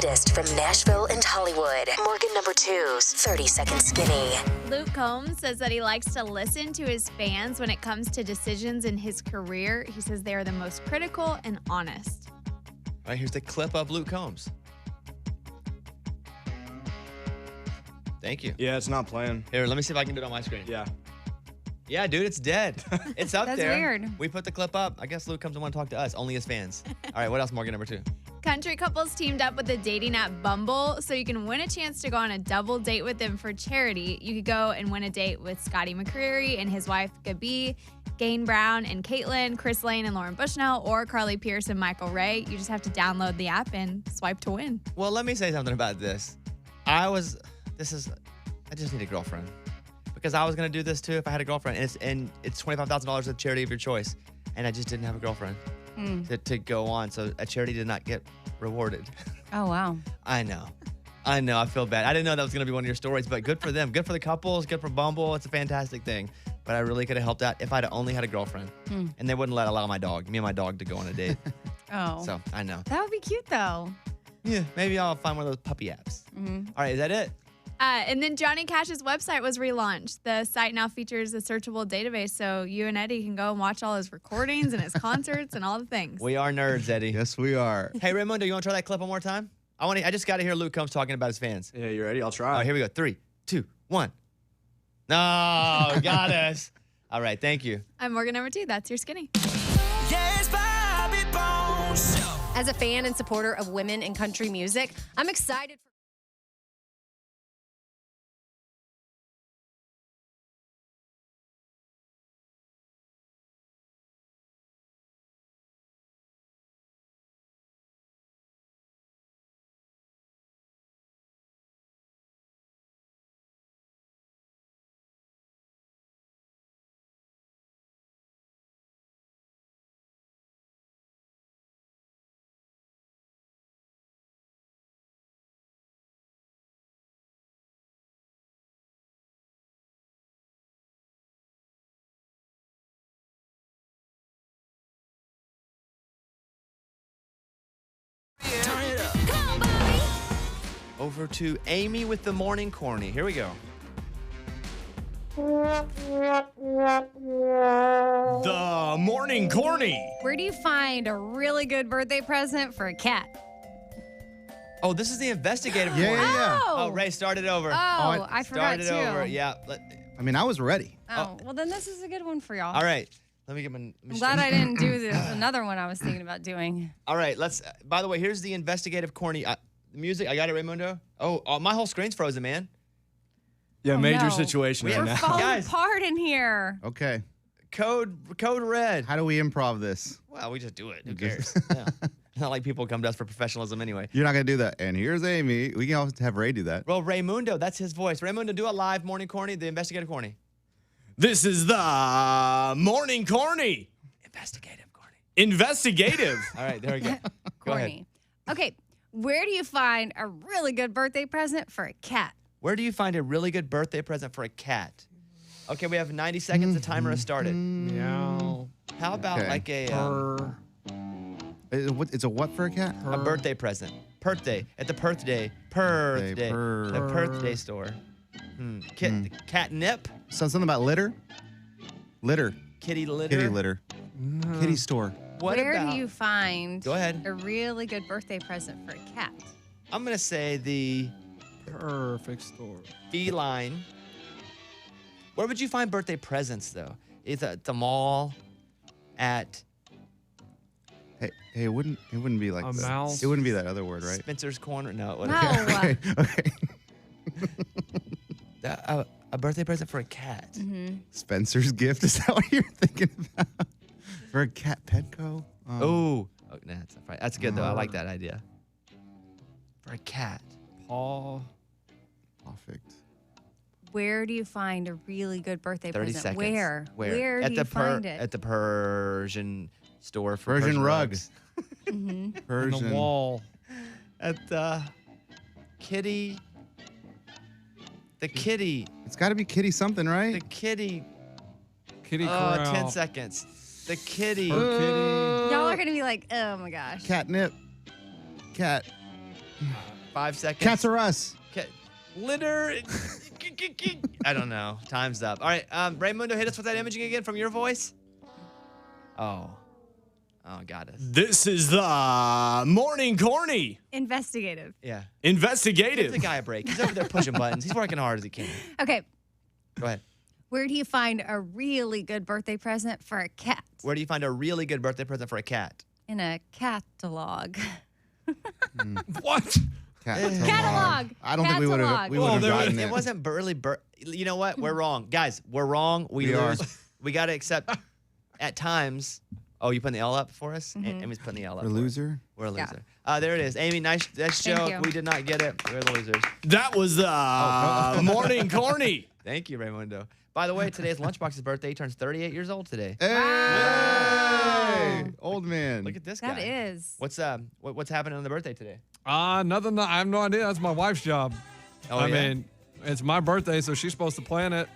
latest from Nashville and Hollywood. Morgan number 2's 30-Second Skinny. Luke Combs says that he likes to listen to his fans when it comes to decisions in his career. He says they are the most critical and honest. All right, here's the clip of Luke Combs. Thank you. Yeah, it's not playing. Here, let me see if I can do it on my screen. Yeah, dude, it's dead. It's up That's there. weird. We put the clip up. I guess Luke comes and want to talk to us, only his fans. All right, what else, Morgan, number 2? Country couples teamed up with the dating app Bumble, so you can win a chance to go on a double date with them for charity. You could go and win a date with Scotty McCreery and his wife, Gabi, Gain Brown and Caitlin, Chris Lane and Lauren Bushnell, or Carly Pierce and Michael Ray. You just have to download the app and swipe to win. Well, let me say something about this. I just need a girlfriend. Because I was going to do this too if I had a girlfriend. And it's $25,000 of charity of your choice. And I just didn't have a girlfriend to go on. So a charity did not get rewarded. Oh, wow. I know. I feel bad. I didn't know that was going to be one of your stories, but good for them. Good for the couples. Good for Bumble. It's a fantastic thing. But I really could have helped out if I'd only had a girlfriend. And they wouldn't allow me and my dog to go on a date. Oh. So I know. That would be cute, though. Yeah, maybe I'll find one of those puppy apps. All right, is that it? And then Johnny Cash's website was relaunched. The site now features a searchable database, so you and Eddie can go and watch all his recordings and his concerts and all the things. We are nerds, Eddie. Yes, we are. Hey, Raymundo, you want to try that clip one more time? I just got to hear Luke Combs talking about his fans. Yeah, you ready? I'll try. All right, here we go. 3, 2, 1. No, got us. All right, thank you. I'm Morgan number 2. That's your skinny. Yes, Bobby Bones. As a fan and supporter of women in country music, I'm excited for Over to Amy with the Morning Corny. Here we go. The Morning Corny. Where do you find a really good birthday present for a cat? Oh, this is the investigative Yeah, corner. yeah, yeah. Oh, Ray, start it over. I forgot Start it too. over. Yeah. I mean, I was ready. Oh, well then this is a good one for y'all. All right. Let me get my. I'm glad I didn't do another one I was thinking about doing. All right. Let's. By the way, here's the investigative corny. The music. I got it, Raymundo. Oh, my whole screen's frozen, man. Yeah, Oh, major no. situation We right have We're now. falling Guys. apart in here. Okay. Code red. How do we improv this? Well, we just do it. Who cares? Yeah. It's not like people come to us for professionalism anyway. You're not going to do that. And here's Amy. We can always have Ray do that. Well, Raymundo, that's his voice. Raymundo, do a live Morning Corny, the investigative corny. This is the Morning Corny. Investigative corny. Investigative. All right, there we go. Go ahead. Corny. Okay, where do you find a really good birthday present for a cat? Where do you find a really good birthday present for a cat? Okay, we have 90 seconds. The timer has started. Meow. How about Okay. like It's a what for a cat? a birthday present? Birthday at the birthday. Birthday. Purr. The birthday store. Catnip. So something about litter? Litter. Kitty litter. Kitty litter. Kitty store. What Where about? do you find Go ahead. a really good birthday present for a cat? I'm gonna say the Perfect store. feline. Where would you find birthday presents though? Is it at the mall? At Hey, it wouldn't be like A that. mouse? It wouldn't be that other word, right? Spencer's Corner? No. No. Okay. Okay. A birthday present for a cat. Spencer's gift. Is that what you're thinking about? For a cat, Petco? Oh, no, that's good though. I like that idea. For a cat. Paw. Perfect. Where do you find a really good birthday 30 present? seconds. Where? Where at do the you find it? At the Persian store for Persian rugs. On Persian. the wall. At the kitty. The kitty. It's got to be kitty something, The right? kitty. Kitty Oh, corral. 10 seconds. The kitty. Or kitty. Y'all are gonna be like, oh my gosh. Catnip. Cat. 5 seconds. Cats are us. Litter. I don't know. Time's up. All right, Raymundo, hit us with that imaging again from your voice. Oh, got us. This is the Morning Corny. Investigative. Yeah. Investigative. Give the guy a break. He's over there pushing buttons. He's working hard as he can. Okay. Go ahead. Where do you find a really good birthday present for a cat? Where do you find a really good birthday present for a cat? In a catalog. What? Catalog. I don't think we would have Catalog. gotten It it. wasn't really. You know what? We're wrong, guys. We're wrong. We are. lose. We got to accept. At times. Oh, you putting the L up for us? Amy's putting the L up. We're a loser. We're a Yeah. loser. There it is. Amy, nice joke. you. We did not get it. We're the losers. That was the Morning Corny. Thank you, Raymundo. By the way, today's Lunchbox's birthday. He turns 38 years old today. Hey, old man. Look at this guy. That is. What's happening on the birthday today? Nothing. I have no idea. That's my wife's job. Oh, I yeah? mean, it's my birthday, so she's supposed to plan it.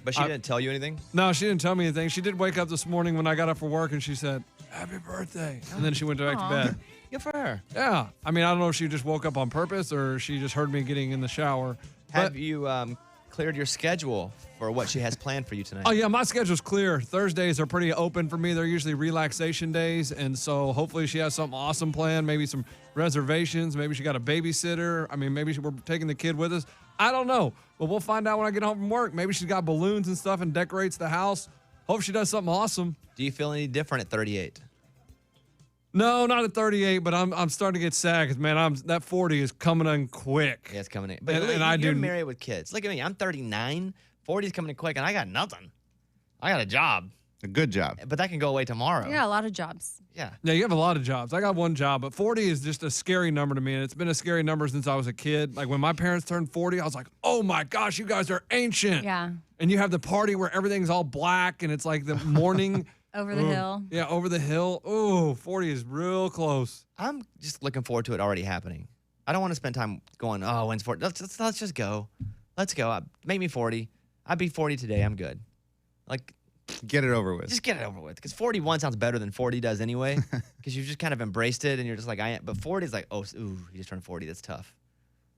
But she didn't tell you anything? No, she didn't tell me anything. She did wake up this morning when I got up for work, and she said, "Happy birthday," and then she went back to bed. Good for her. Yeah. I mean, I don't know if she just woke up on purpose or she just heard me getting in the shower. Have But- you cleared your schedule for what she has planned for you tonight? Oh, yeah, my schedule's clear. Thursdays are pretty open for me. They're usually relaxation days. And so hopefully she has something awesome planned, maybe some reservations. Maybe she got a babysitter. I mean, maybe we're taking the kid with us. I don't know. But we'll find out when I get home from work. Maybe she's got balloons and stuff and decorates the house. Hope she does something awesome. Do you feel any different at 38? No, not at 38, but I'm starting to get sad because, man, that 40 is coming in quick. Yeah, it's coming in. But And- look, and I you're do- married with kids. Look at me. I'm 39. 40's coming in quick, and I got nothing. I got a job, A good job. but that can go away tomorrow. Yeah, a lot of jobs. Yeah. Yeah, you have a lot of jobs. I got one job, but 40 is just a scary number to me, and it's been a scary number since I was a kid. Like when my parents turned 40, I was like, oh my gosh, you guys are ancient. Yeah. And you have the party where everything's all black, and it's like the morning. Over the hill. Yeah, over the hill. Ooh, 40 is real close. I'm just looking forward to it already happening. I don't want to spend time going, oh, when's 40? Let's just go. Let's go. Make me 40. I'd be 40 today. I'm good. Like, Get it over with. just get it over with. Because 41 sounds better than 40 does anyway. Because you've just kind of embraced it, and you're just like, I am. But 40 is like, oh, ooh, you just turned 40. That's tough.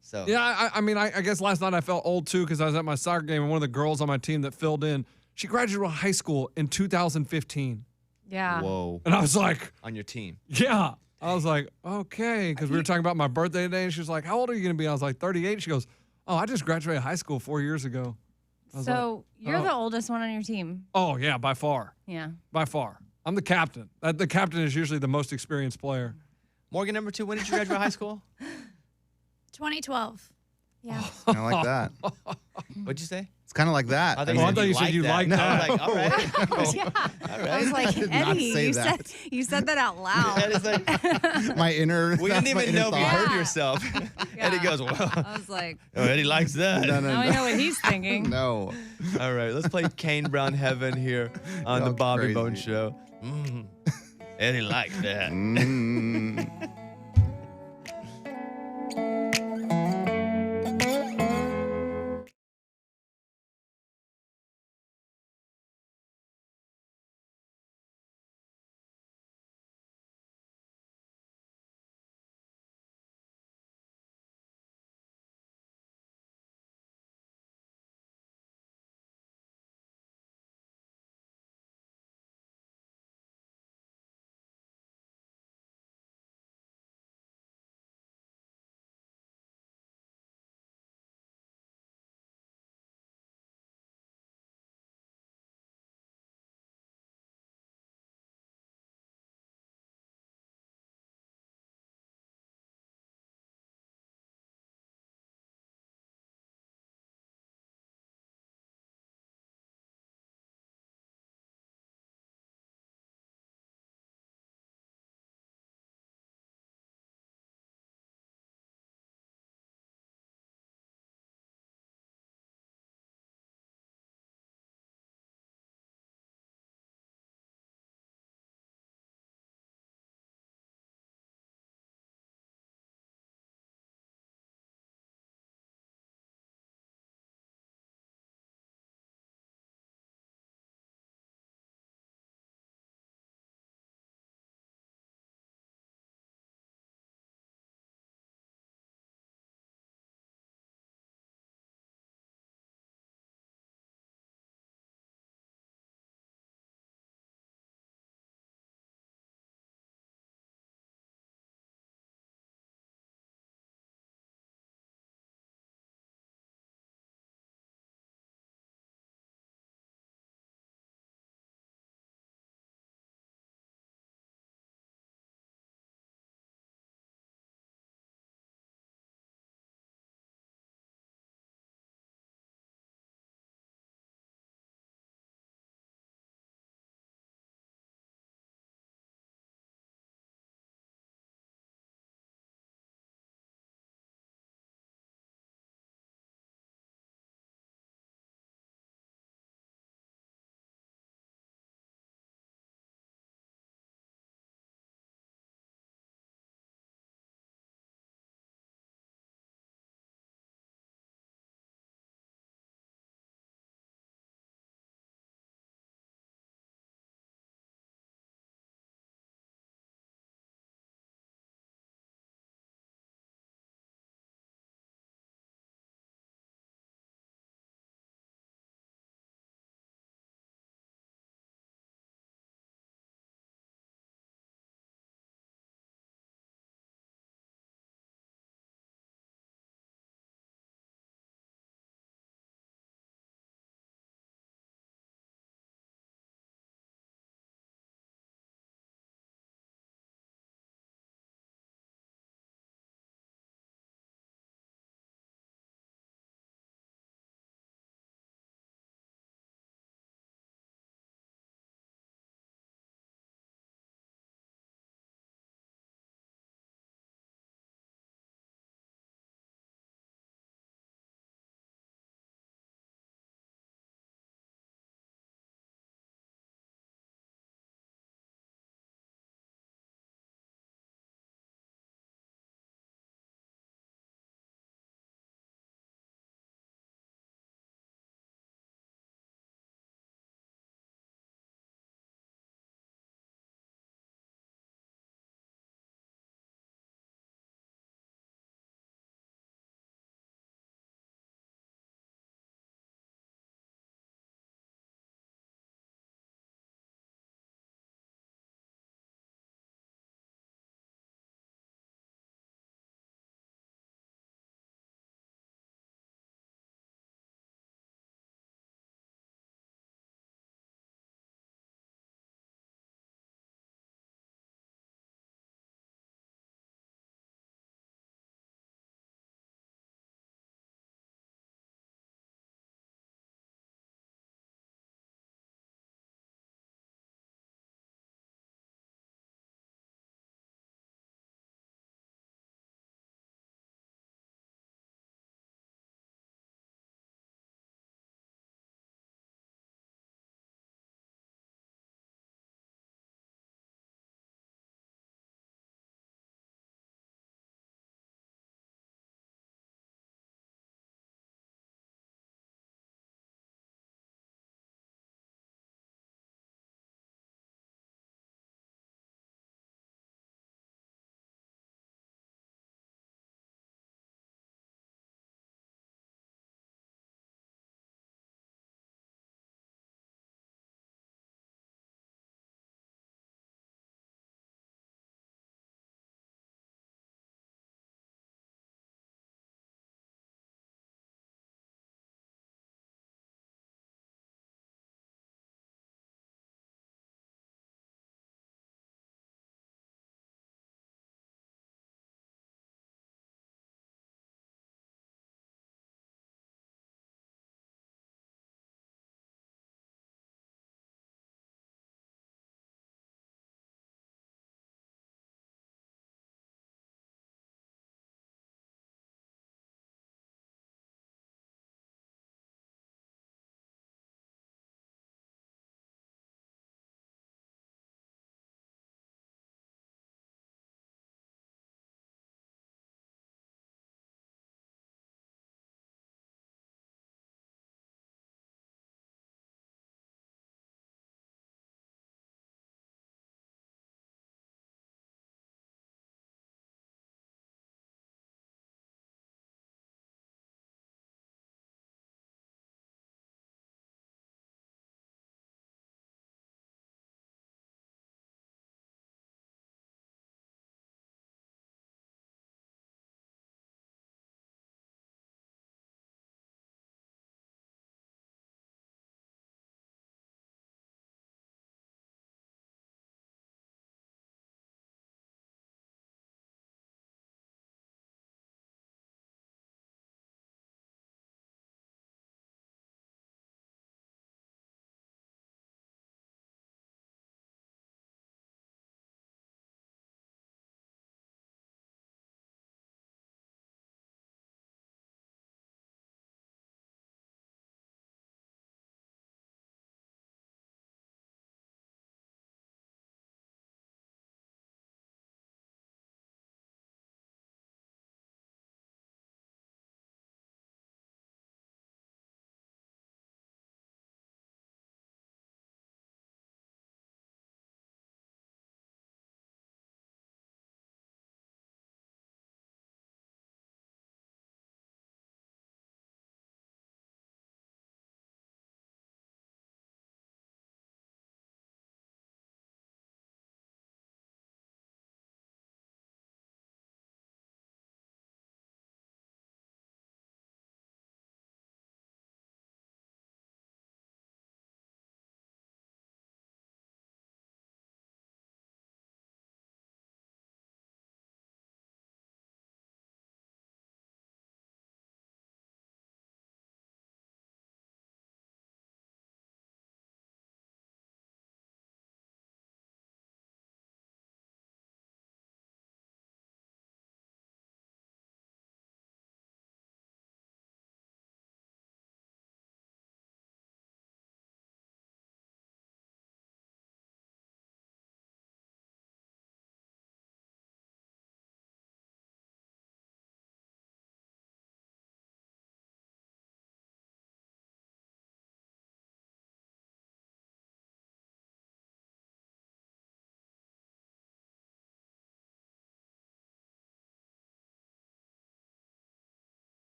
So Yeah, I mean, I guess last night I felt old too because I was at my soccer game, and one of the girls on my team that filled in, she graduated high school in 2015. Yeah. Whoa. And I was like, on your team. yeah. I was like, okay, because we were talking about my birthday today, and she was like, how old are you going to be? I was like, 38. She goes, oh, I just graduated high school 4 years ago. I was So you're oh. the oldest one on your team. Oh, yeah, by far. Yeah. By far. I'm the captain. The captain is usually the most experienced player. Morgan, number 2, when did you graduate high school? 2012. Yeah. Kind of like that. What'd you say? It's kind of like that. I I thought mean, I thought you said you liked I that. was like, all right. Cool. Yeah. All I right. was like, did not Eddie, say you that. said that out loud. That is like, my inner. we didn't my even inner know if you thought. heard yourself. Eddie goes, well, I was like, oh, Eddie likes that. No, now I know what he's thinking. No. All right, let's play Kane Brown Heaven here on the Y'all Bobby crazy. Bone Show. Eddie likes that. Mm.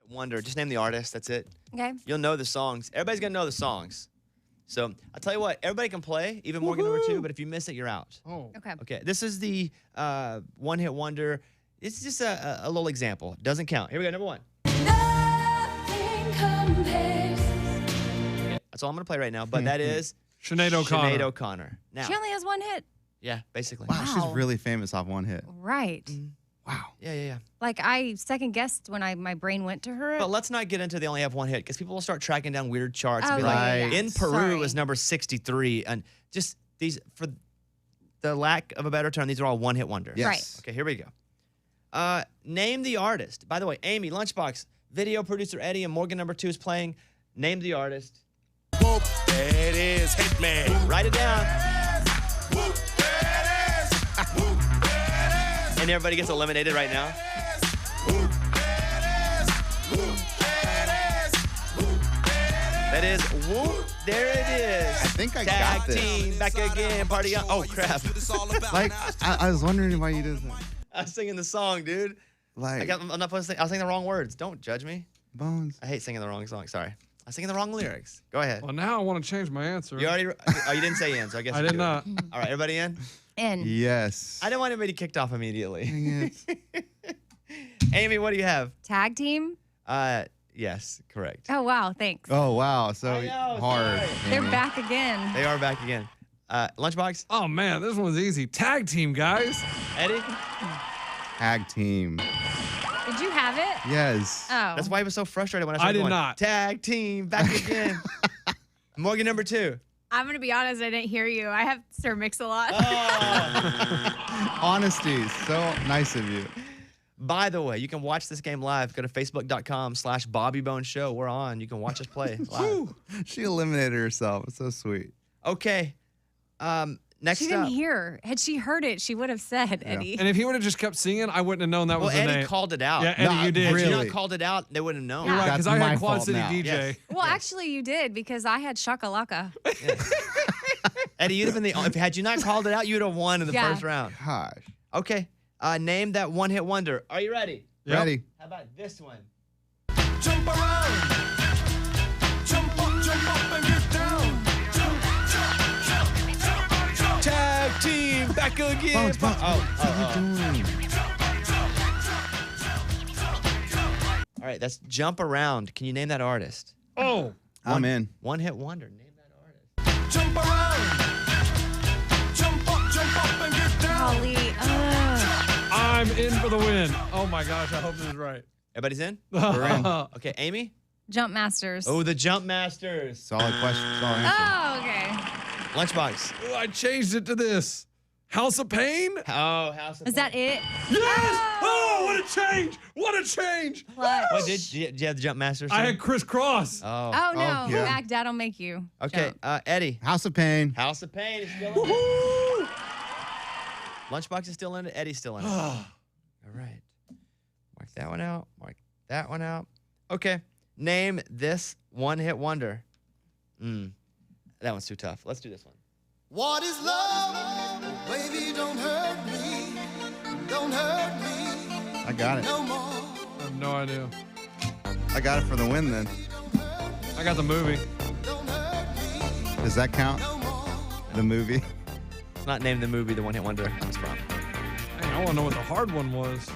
wonder. Just name the artist. That's it. Okay. You'll know the songs. Everybody's gonna know the songs. So I'll tell you what. Everybody can play, even Morgan number 2. But if you miss it, you're out. Oh. Okay. Okay. This is the one-hit wonder. It's just a little example. Doesn't count. Here we go. Number 1. Okay, that's all I'm gonna play right now. But that is Sinead O'Connor. Sinead O'Connor. Now, She only has one hit. yeah, basically. Wow, she's really famous off one hit. Right. Wow. Yeah. Like I second guessed when my brain went to her. But let's not get into they only have one hit because people will start tracking down weird charts and be Oh, like, yeah, yeah. in Peru Sorry. it was number 63. And just these, for the lack of a better term, these are all one hit wonders. Yes. Right. Okay, here we go. Name the artist. By the way, Amy, Lunchbox, video producer Eddie, and Morgan number 2 is playing. Name the artist. Whoop, there it is, Hitman. Write it down. Whoop, there it is. Whoop, there it is. And everybody gets eliminated right now. Whoop, there it is. Whoop, there it is. Whoop, there That is whoop. There it is. I think I Tag got this. team back again. Party on. Oh crap! Like, I was wondering why you did that. I was singing the song, dude. Like, I'm not supposed to sing. I was singing the wrong words. Don't judge me. Bones. I hate singing the wrong song. Sorry. I was singing the wrong lyrics. Go ahead. Well, now I want to change my answer. You already. Oh, you didn't say in, so I guess I you did do it. not. All right, everybody in. In. Yes. I didn't want anybody kicked off immediately. Dang it. Amy, what do you have? Tag team. Yes, correct. Oh wow, thanks. Oh, wow. So I know, hard. sorry. They're Amy. back again. They are back again. Lunchbox, Oh man, this one's easy. Tag team, guys. Eddie. Tag team. Did you have it? Yes. Oh. That's why he was so frustrated when I I started did going, not. Tag team back again. Morgan number 2. I'm gonna be honest, I didn't hear you. I have Sir Mix-a-Lot. Oh. Honesty. So nice of you. By the way, you can watch this game live. Go to facebook.com/BobbyBoneShow. We're on. You can watch us play live. She eliminated herself. It's so sweet. Okay. Next She up. didn't hear. Had she heard it, she would have said, Eddie. And if he would have just kept singing, I wouldn't have known that Well, was the Eddie name. called it out. Yeah, Eddie, No, you did. Had you really? not called it out, they wouldn't have known. You're right, That's because I my had Quad fault City now. DJ. Yes. Well, actually, you did because I had shakalaka. Eddie, you'd have been the. Had you not called it out, you'd have won in the Yeah. first round. Gosh. Okay. Name that one-hit wonder. Are you ready? Yep. Ready? How about this one? Jump around. Jump up and get down. Jump, jump, jump, jump, jump. Tag team back again. Bones, Bones, Oh, what are you doing? All right, that's Jump Around. Can you name that artist? Oh, I'm in. One-hit wonder. Name that artist. Jump around. Jump up and get down. Golly. I'm in for the win. Oh my gosh, I hope this is right. Everybody's in? We're in. Okay, Amy? Jump Masters. Oh, the Jump Masters. Solid question. Solid answer. Oh, okay. Lunchbox. Oh, I changed it to this. House of Pain? Oh, House of Is that it? Yes! Oh, what a change! What a change! Clutch. What, did you have the Jump Masters? I too? had Criss Cross. Oh. Oh, no. yeah. Back, Dad'll make you. Okay, Jump. Eddie. House of Pain. House of Pain is still in it. Woo-hoo! Lunchbox is still in it. Eddie's still in it. All right. Mark that one out. Mark that one out. Okay. Name this one-hit wonder. That one's too tough. Let's do this one. What is love? Baby, don't hurt me. Don't hurt me I got it. no more. I have no idea. I got it for the win then. I got the movie. Don't hurt me Does that count? no more. The movie? It's not named the movie the one-hit wonder comes from. Dang, I want to know what the hard one was.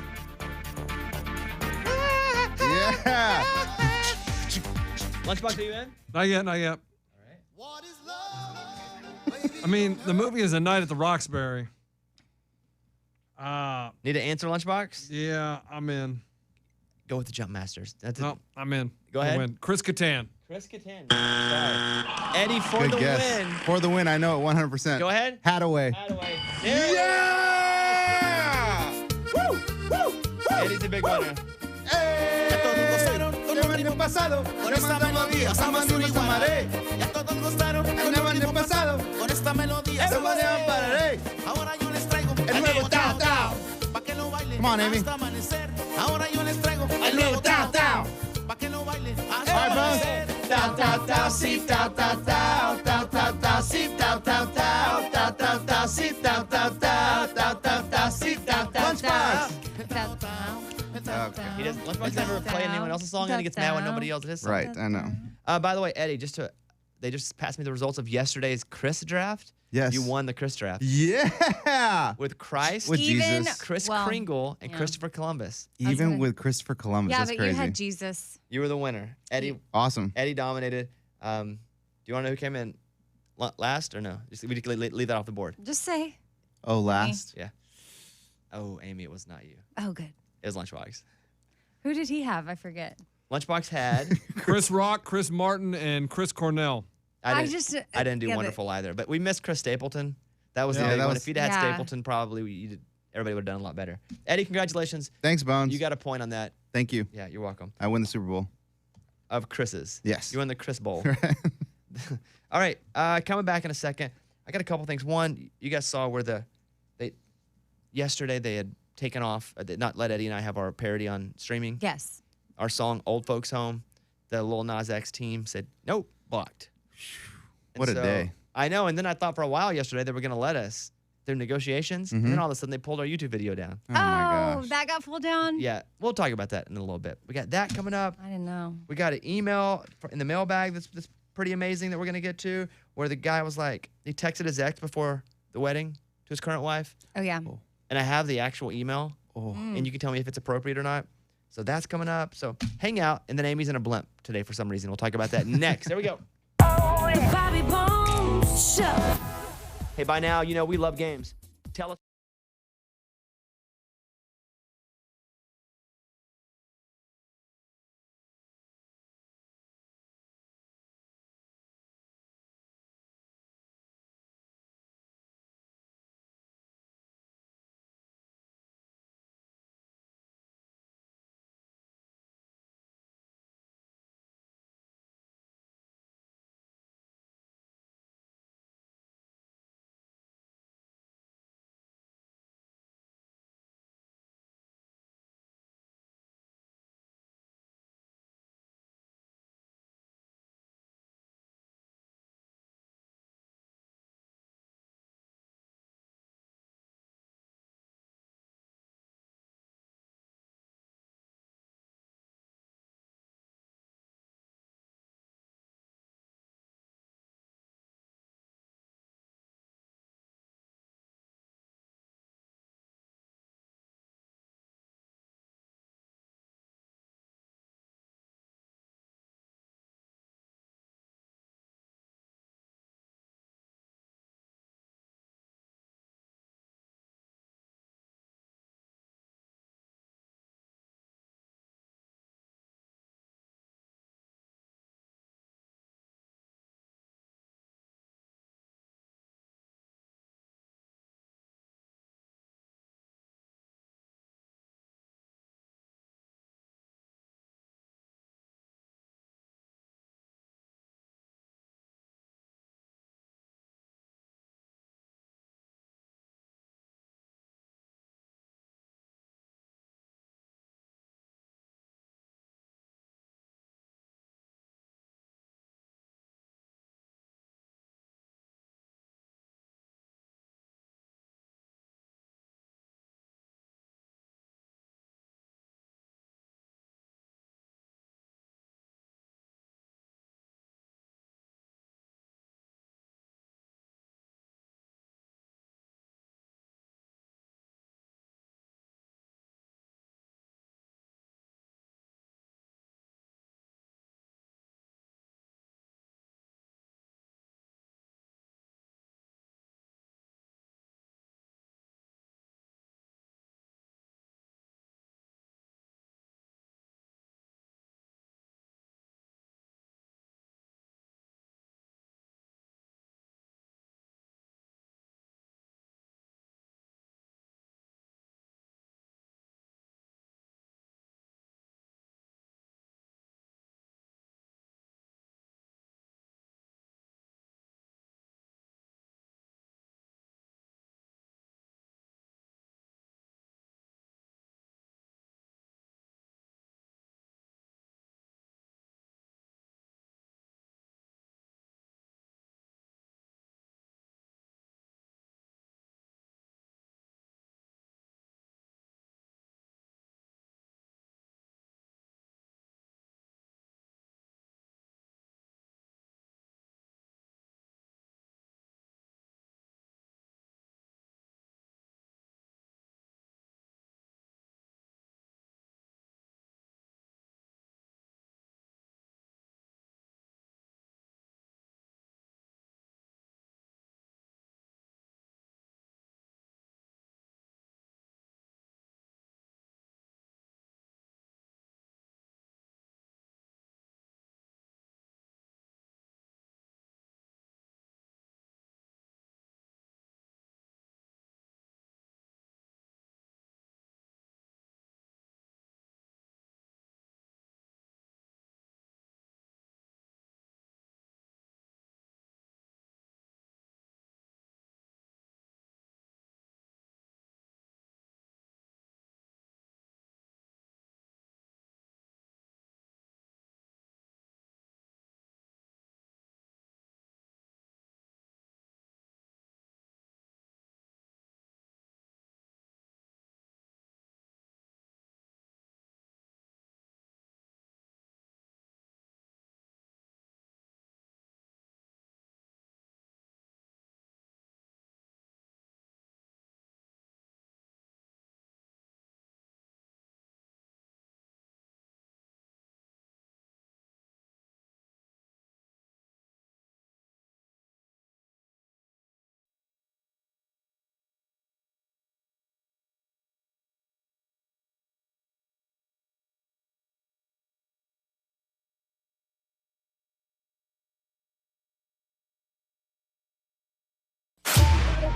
Yeah. Lunchbox, are you in? Not yet, not yet. What is love? Baby, I mean, the movie is A Night at the Roxbury. Need to answer, Lunchbox? Yeah, I'm in. Go with the Jump Masters. That's it. No, I'm in. Go I ahead. win. Chris Kattan. Chris Kattan. Sorry. Eddie for Good the guess. win. For the win, I know it 100%. Go ahead. Hadaway. Hadaway. There Yeah! Woo! Woo! Eddie's a big winner. todos gozaron con el ritmo pasado. Con esta melodía estamos iguales. Ya todos gozaron con el ritmo pasado. Con esta melodía estamos iguales. Ahora yo les traigo el nuevo Tao Tao. Pa' que lo bailen Come on, Amy. hasta amanecer. Ahora yo les traigo el nuevo Tao Tao. Pa' que lo bailen hasta All right, amanecer. Tao, tao, tao, si, tao, tao, tao, tao, tao, tao, si, tao, tao, tao, tao, tao, tao, si, tao, tao, tao, tao, tao, tao, si, tao, tao, tao. Lunchbox. That's- Okay. He doesn't. Lunchbox never play anyone else's song, and he gets mad when nobody yells at his song. Right, I know. By the way, Eddie, they just passed me the results of yesterday's Chris draft. Yes. You won the Chris draft Yeah. with Christ, With Even- Jesus. Chris Well, Kringle, and yeah. Christopher Columbus. Even gonna- with Christopher Columbus. Yeah, That's but crazy. you had Jesus. You were the winner, Eddie. Awesome. Eddie dominated. Do you want to know who came in last or no? Just, we can leave that off the board. Just say. Oh, last? Yeah. Oh, Amy, it was not you. Oh, good. It was Lunchbox. Who did he have? I forget. Lunchbox had. Chris Rock, Chris Martin, and Chris Cornell. I I didn't do yeah, wonderful either, but we missed Chris Stapleton. That was the Yeah, big that one. was- If you'd had Yeah. Stapleton, probably everybody would have done a lot better. Eddie, congratulations. Thanks, Bones. You got a point on that. Thank you. Yeah, you're welcome. I win the Super Bowl. Of Chris's. Yes. You won the Chris Bowl. All right, coming back in a second. I got a couple things. One, you guys saw where yesterday they had taken off, did not let Eddie and I have our parody on streaming. Yes. Our song "Old Folks Home." The Lil Nas X team said nope, blocked. And What a day. I know. And then I thought for a while yesterday they were going to let us through negotiations, and then all of a sudden they pulled our YouTube video down. Oh, my gosh. That got pulled down? Yeah, we'll talk about that in a little bit. We got that coming up. I didn't know. We got an email in the mailbag that's pretty amazing that we're going to get to, where the guy was like, he texted his ex before the wedding to his current wife. Oh, yeah. And I have the actual email, and you can tell me if it's appropriate or not. So that's coming up. So hang out. And then Amy's in a blimp today for some reason. We'll talk about that next. There we go. Bobby Bones Show. Hey, by now, you know we love games. Tell us.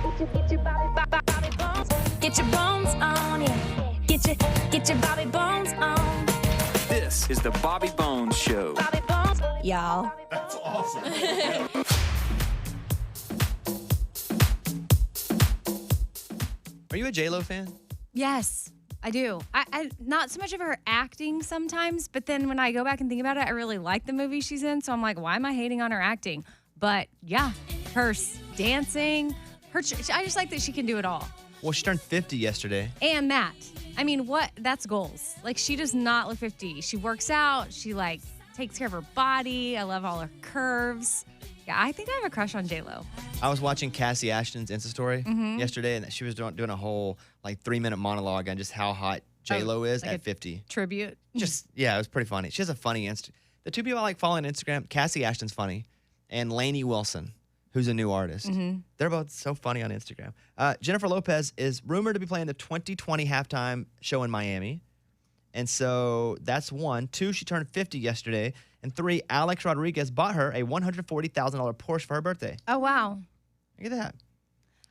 Get your bones on, yeah. Get your Bobby Bones on. This is the Bobby Bones Show. Bobby Bones, y'all. That's awesome. Are you a J-Lo fan? Yes, I do. I not so much of her acting sometimes, but then when I go back and think about it, I really like the movie she's in. So I'm like, why am I hating on her acting? But yeah, her dancing, I just like that she can do it all. Well, she turned 50 yesterday. And that. I mean, that's goals. Like, she does not look 50. She works out. She, like, takes care of her body. I love all her curves. Yeah, I think I have a crush on J-Lo. I was watching Cassie Ashton's Insta story yesterday, and she was doing a whole, 3-minute monologue on just how hot J-Lo is like at 50. Tribute. Yeah, it was pretty funny. She has a funny The two people I like following on Instagram, Cassie Ashton's funny, and Lainey Wilson, who's a new artist. They're both so funny on Instagram. Jennifer Lopez is rumored to be playing the 2020 halftime show in Miami. And so that's 1. 2, she turned 50 yesterday. And 3, Alex Rodriguez bought her a $140,000 Porsche for her birthday. Oh, wow. Look at that.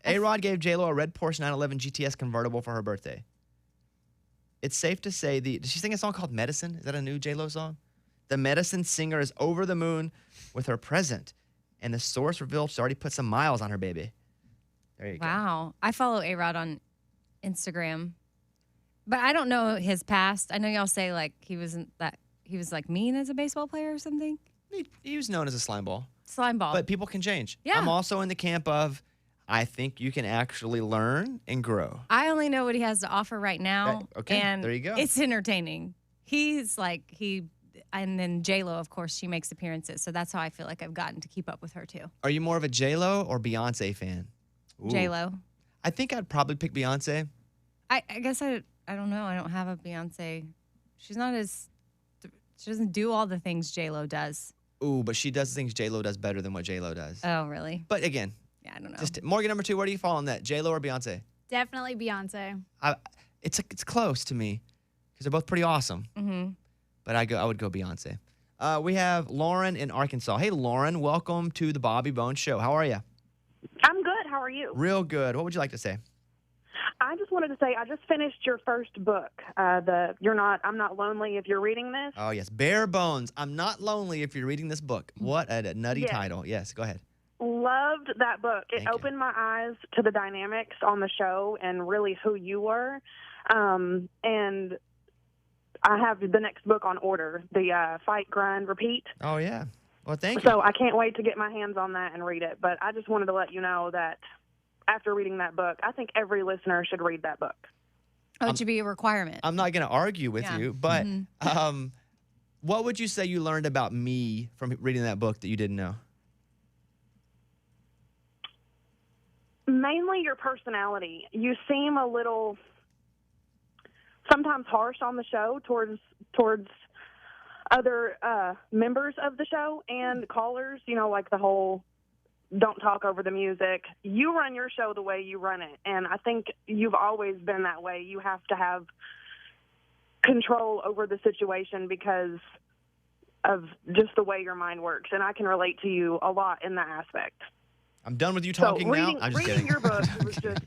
A-Rod gave J-Lo a red Porsche 911 GTS convertible for her birthday. It's safe to say did she sing a song called Medicine? Is that a new J-Lo song? The Medicine singer is over the moon with her present. And the source revealed she's already put some miles on her baby. There you go. Wow. I follow A-Rod on Instagram. But I don't know his past. I know y'all say, like, he was like mean as a baseball player or something. He was known as a slime ball. Slime ball. But people can change. Yeah. I'm also in the camp of, I think you can actually learn and grow. I only know what he has to offer right now. Okay, and there you go. It's entertaining. He's like, and then J-Lo, of course, she makes appearances. So that's how I feel like I've gotten to keep up with her, too. Are you more of a J-Lo or Beyonce fan? Ooh. J-Lo. I think I'd probably pick Beyonce. I guess I don't know. I don't have a Beyonce. She doesn't do all the things J-Lo does. Ooh, but she does things J-Lo does better than what J-Lo does. Oh, really? But again. Yeah, I don't know. Just Morgan, number 2, where do you fall on that? J-Lo or Beyonce? Definitely Beyonce. It's close to me because they're both pretty awesome. But I would go Beyonce. We have Lauren in Arkansas. Hey, Lauren, welcome to the Bobby Bones Show. How are you? I'm good. How are you? Real good. What would you like to say? I just wanted to say I just finished your first book. I'm Not Lonely If You're Reading This. Oh, yes. Bare Bones. I'm Not Lonely If You're Reading This Book. What a nutty title. Yes, go ahead. Loved that book. It opened my eyes to the dynamics on the show and really who you were. And I have the next book on order, the Fight, Grind, Repeat. Oh, yeah. Well, thank you. So I can't wait to get my hands on that and read it. But I just wanted to let you know that after reading that book, I think every listener should read that book. Oh, it should be a requirement. I'm not going to argue with you, but what would you say you learned about me from reading that book that you didn't know? Mainly your personality. You seem a little sometimes harsh on the show towards other members of the show and callers, like the whole don't talk over the music. You run your show the way you run it, and I think you've always been that way. You have to have control over the situation because of just the way your mind works, and I can relate to you a lot in that aspect. I'm done with you talking now. I'm just kidding. Reading your book was just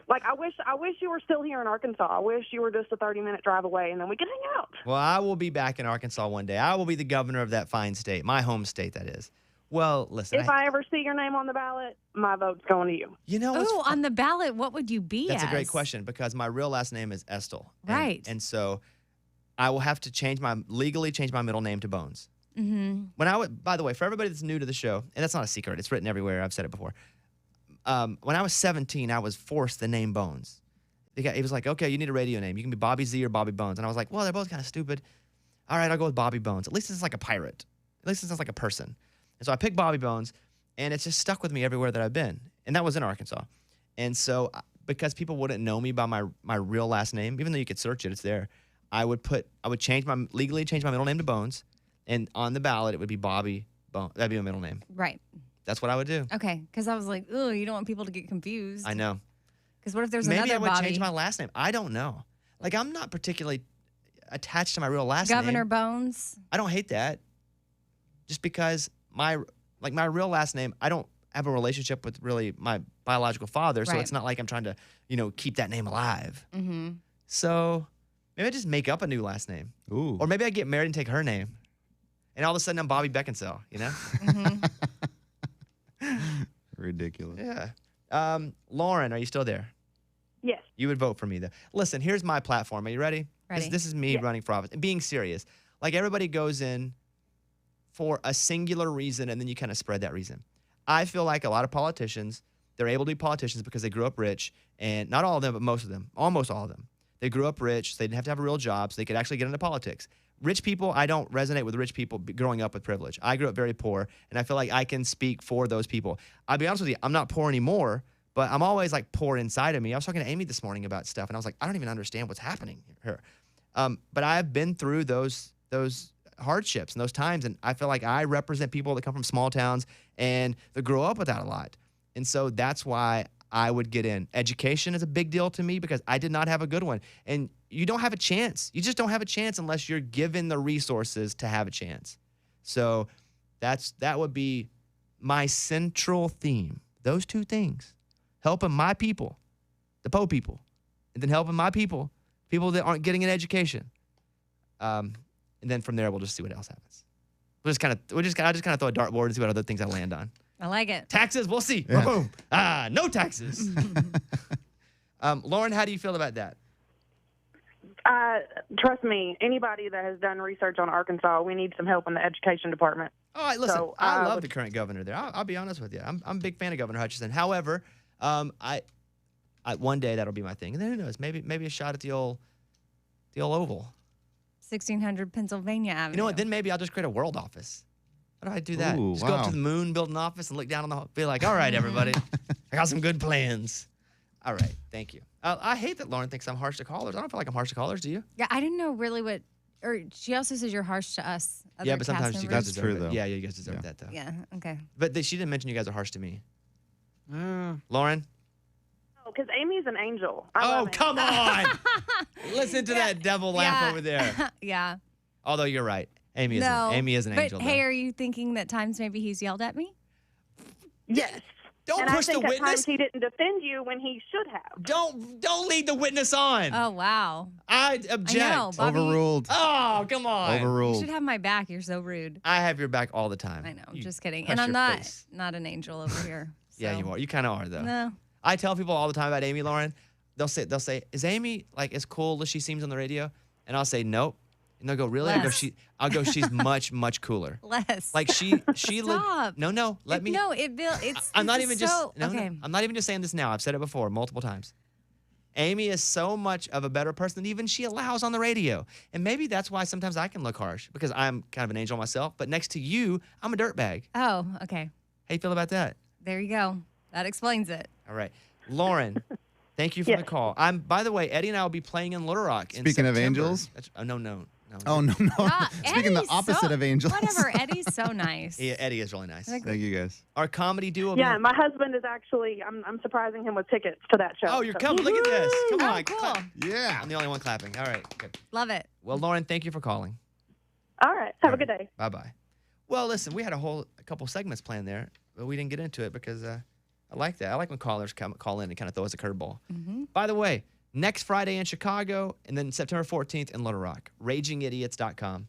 like I wish you were still here in Arkansas. I wish you were just a 30-minute drive away, and then we could hang out. Well, I will be back in Arkansas one day. I will be the governor of that fine state, my home state, that is. Well, listen. If I ever see your name on the ballot, my vote's going to you. You know what's on the ballot, what would you be That's a great question because my real last name is Estel. Right. And so I will have to legally change my middle name to Bones. Mm-hmm. By the way, for everybody that's new to the show, and that's not a secret, it's written everywhere, I've said it before. When I was 17, I was forced the name Bones. He was like, okay, you need a radio name. You can be Bobby Z or Bobby Bones. And I was like, well, they're both kind of stupid. All right, I'll go with Bobby Bones. At least it's like a pirate. At least it's like a person. And so I picked Bobby Bones, and it's just stuck with me everywhere that I've been. And that was in Arkansas. And so because people wouldn't know me by my real last name, even though you could search it, it's there, I would legally change my middle name to Bones, and on the ballot, it would be Bobby Bones. That'd be my middle name. Right. That's what I would do. Okay, because I was like, oh, you don't want people to get confused. I know. Because what if there's Maybe another I would Bobby? change my last name. I don't know. Like, I'm not particularly attached to my real last name. Governor Bones? I don't hate that. Just because my real last name, I don't have a relationship with really my biological father, so Right. it's not like I'm trying to, keep that name alive. Mm-hmm. So maybe I just make up a new last name. Ooh. Or maybe I get married and take her name. And all of a sudden I'm Bobby Beckinsale, Ridiculous. Yeah. Lauren, are you still there? Yes. You would vote for me, though. Listen, here's my platform. Are you ready? Ready. This is me running for office and being serious. Like, everybody goes in for a singular reason, and then you kind of spread that reason. I feel like a lot of politicians, they're able to be politicians because they grew up rich, and not all of them, but most of them, almost all of them. They grew up rich, so they didn't have to have a real job, so they could actually get into politics. Rich people, I don't resonate with rich people growing up with privilege. I grew up very poor, and I feel like I can speak for those people. I'll be honest with you, I'm not poor anymore, but I'm always like poor inside of me. I was talking to Amy this morning about stuff, and I was like, I don't even understand what's happening here. But I've been through those hardships and those times, and I feel like I represent people that come from small towns and that grow up without a lot. And so that's why I would get in. Education is a big deal to me because I did not have a good one. And you don't have a chance. You just don't have a chance unless you're given the resources to have a chance. So that would be my central theme. Those two things. Helping my people, the po people, and then helping my people that aren't getting an education. And then from there, we'll just see what else happens. I just kind of throw a dartboard and see what other things I land on. I like it. Taxes, we'll see. Yeah. Boom. No taxes. Lauren, how do you feel about that? Trust me, anybody that has done research on Arkansas, we need some help in the education department. All right, listen, So, I love the current governor there. I'll be honest with you. I'm a big fan of Governor Hutchinson. However, I one day that'll be my thing. And then who knows? Maybe a shot at the old Oval. 1600 Pennsylvania Avenue. You know what? Then maybe I'll just create a world office. How do I do that? Ooh, Just go up wow. to the moon, build an office, and look down on the be like, all right, everybody, I got some good plans. All right, thank you. I hate that Lauren thinks I'm harsh to callers. I don't feel like I'm harsh to callers. Do you? Yeah, I didn't know really what. Or she also says you're harsh to us. Yeah, other but cast sometimes you members. guys That's deserve true, it. though. Yeah, you guys deserve that, though. Yeah. Okay. But she didn't mention you guys are harsh to me. Lauren? Because Amy's an angel. I Oh, love Amy. come on. Listen to that devil laugh Yeah. over there. Yeah. Although you're right. Amy is No. Amy is an but angel. hey, though. are you thinking that times maybe he's yelled at me? Yes. Don't and push I think the at witness. times he didn't defend you when he should have. Don't lead the witness on. Oh wow. I object. I know, Bobby. Overruled. Oh, come on. You Overruled. should have my back. You're so rude. I have your back all the time. I know. I'm You just kidding. press And I'm your not face. not an angel over here. Yeah, so. you are. You kind of are, though. No. I tell people all the time about Amy, Lauren. They'll say, is Amy like as cool as she seems on the radio? And I'll say, nope. And they'll go, really? Less. I'll go, she's much, much cooler. Less. Like she Stop. No, let me. No, it's. I'm not this even is just. so, No, okay. no, I'm not even just saying this now. I've said it before multiple times. Amy is so much of a better person than even she allows on the radio. And maybe that's why sometimes I can look harsh because I'm kind of an angel myself. But next to you, I'm a dirtbag. Oh, okay. How you feel about that? There you go. That explains it. All right. Lauren, thank you for the call. By the way, Eddie and I will be playing in Little Rock in Speaking of September. angels? No. Oh, no. Speaking the Eddie's opposite so- of angels. Whatever. Eddie's so nice. Yeah, Eddie is really nice. Thank you, guys. Our comedy duo. Yeah, my husband is actually, I'm surprising him with tickets to that show. Oh, you're So- coming. Look at this. Come Oh, on. cool. clap. Yeah. I'm the only one clapping. All right. Good. Love it. Well, Lauren, thank you for calling. All right. Have a good day. Bye-bye. Well, listen, we had a couple segments planned there, but we didn't get into it because I like that. I like when callers call in and kind of throw us a curveball. Mm-hmm. By the way, next Friday in Chicago, and then September 14th in Little Rock, RagingIdiots.com.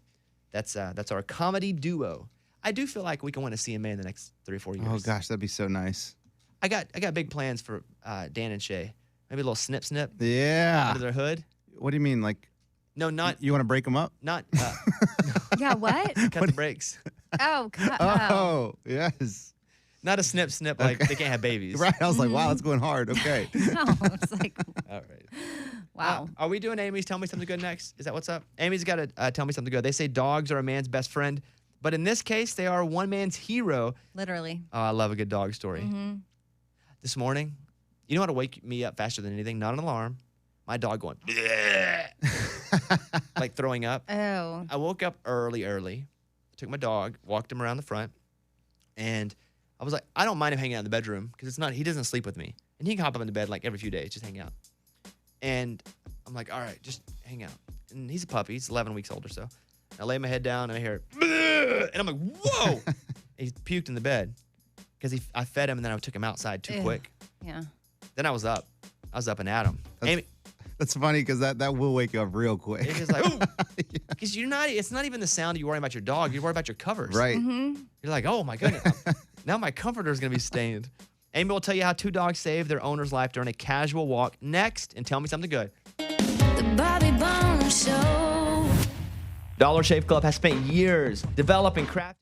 That's our comedy duo. I do feel like we can win a CMA in the next 3 or 4 years. Oh, gosh, that'd be so nice. I got big plans for Dan and Shay. Maybe a little snip Yeah. under their hood. What do you mean? Like, No, not you want to break them up? not Yeah. What? cut the brakes. Oh. Oh, yes. Not a snip like they can't have babies. Right. I was like, wow, that's going hard. Okay. No. It's like, All right. wow. Are we doing Amy's Tell Me Something Good next? Is that what's up? Amy's got to tell me something good. They say dogs are a man's best friend, but in this case, they are one man's hero. Literally. Oh, I love a good dog story. Mm-hmm. This morning, you know how to wake me up faster than anything? Not an alarm. My dog going, like throwing up. Oh. I woke up early, took my dog, walked him around the front, and I was like, I don't mind him hanging out in the bedroom because he doesn't sleep with me. And he can hop up into bed like every few days, just hang out. And I'm like, all right, just hang out. And he's a puppy. He's 11 weeks old or so. I lay my head down and I hear, and I'm like, whoa! And he puked in the bed. because I fed him and then I took him outside too Ew. quick. Yeah. Then I was up. I was up and at him. Amy, That's funny because that will wake you up real quick. it's just like, because it's not even the sound you worry about your dog. You worry about your covers. Right. You're like, oh my goodness. Now my comforter is going to be stained. Amy will tell you how 2 dogs saved their owner's life during a casual walk next, and tell me something good. The Bobby Bones Show. Dollar Shave Club has spent years developing craft.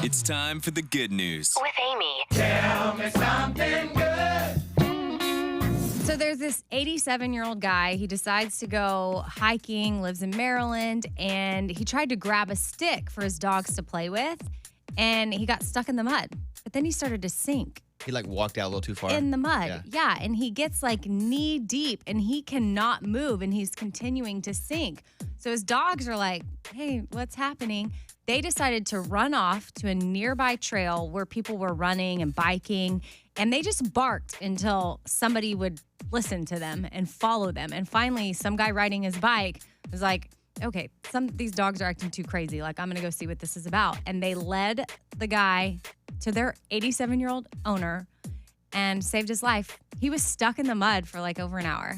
It's time for the good news. With Amy. Tell me something good. So there's this 87-year-old guy. He decides to go hiking, lives in Maryland, and he tried to grab a stick for his dogs to play with, and he got stuck in the mud. But then he started to sink He like walked out a little too far. in the mud. Yeah. Yeah, and he gets like knee deep, and he cannot move, and he's continuing to sink. So his dogs are like, hey, what's happening? They decided to run off to a nearby trail where people were running and biking, and they just barked until somebody would listen to them and follow them. And finally, some guy riding his bike was like, okay, these dogs are acting too crazy. Like, I'm going to go see what this is about. And they led the guy to their 87-year-old owner and saved his life. He was stuck in the mud for like over an hour.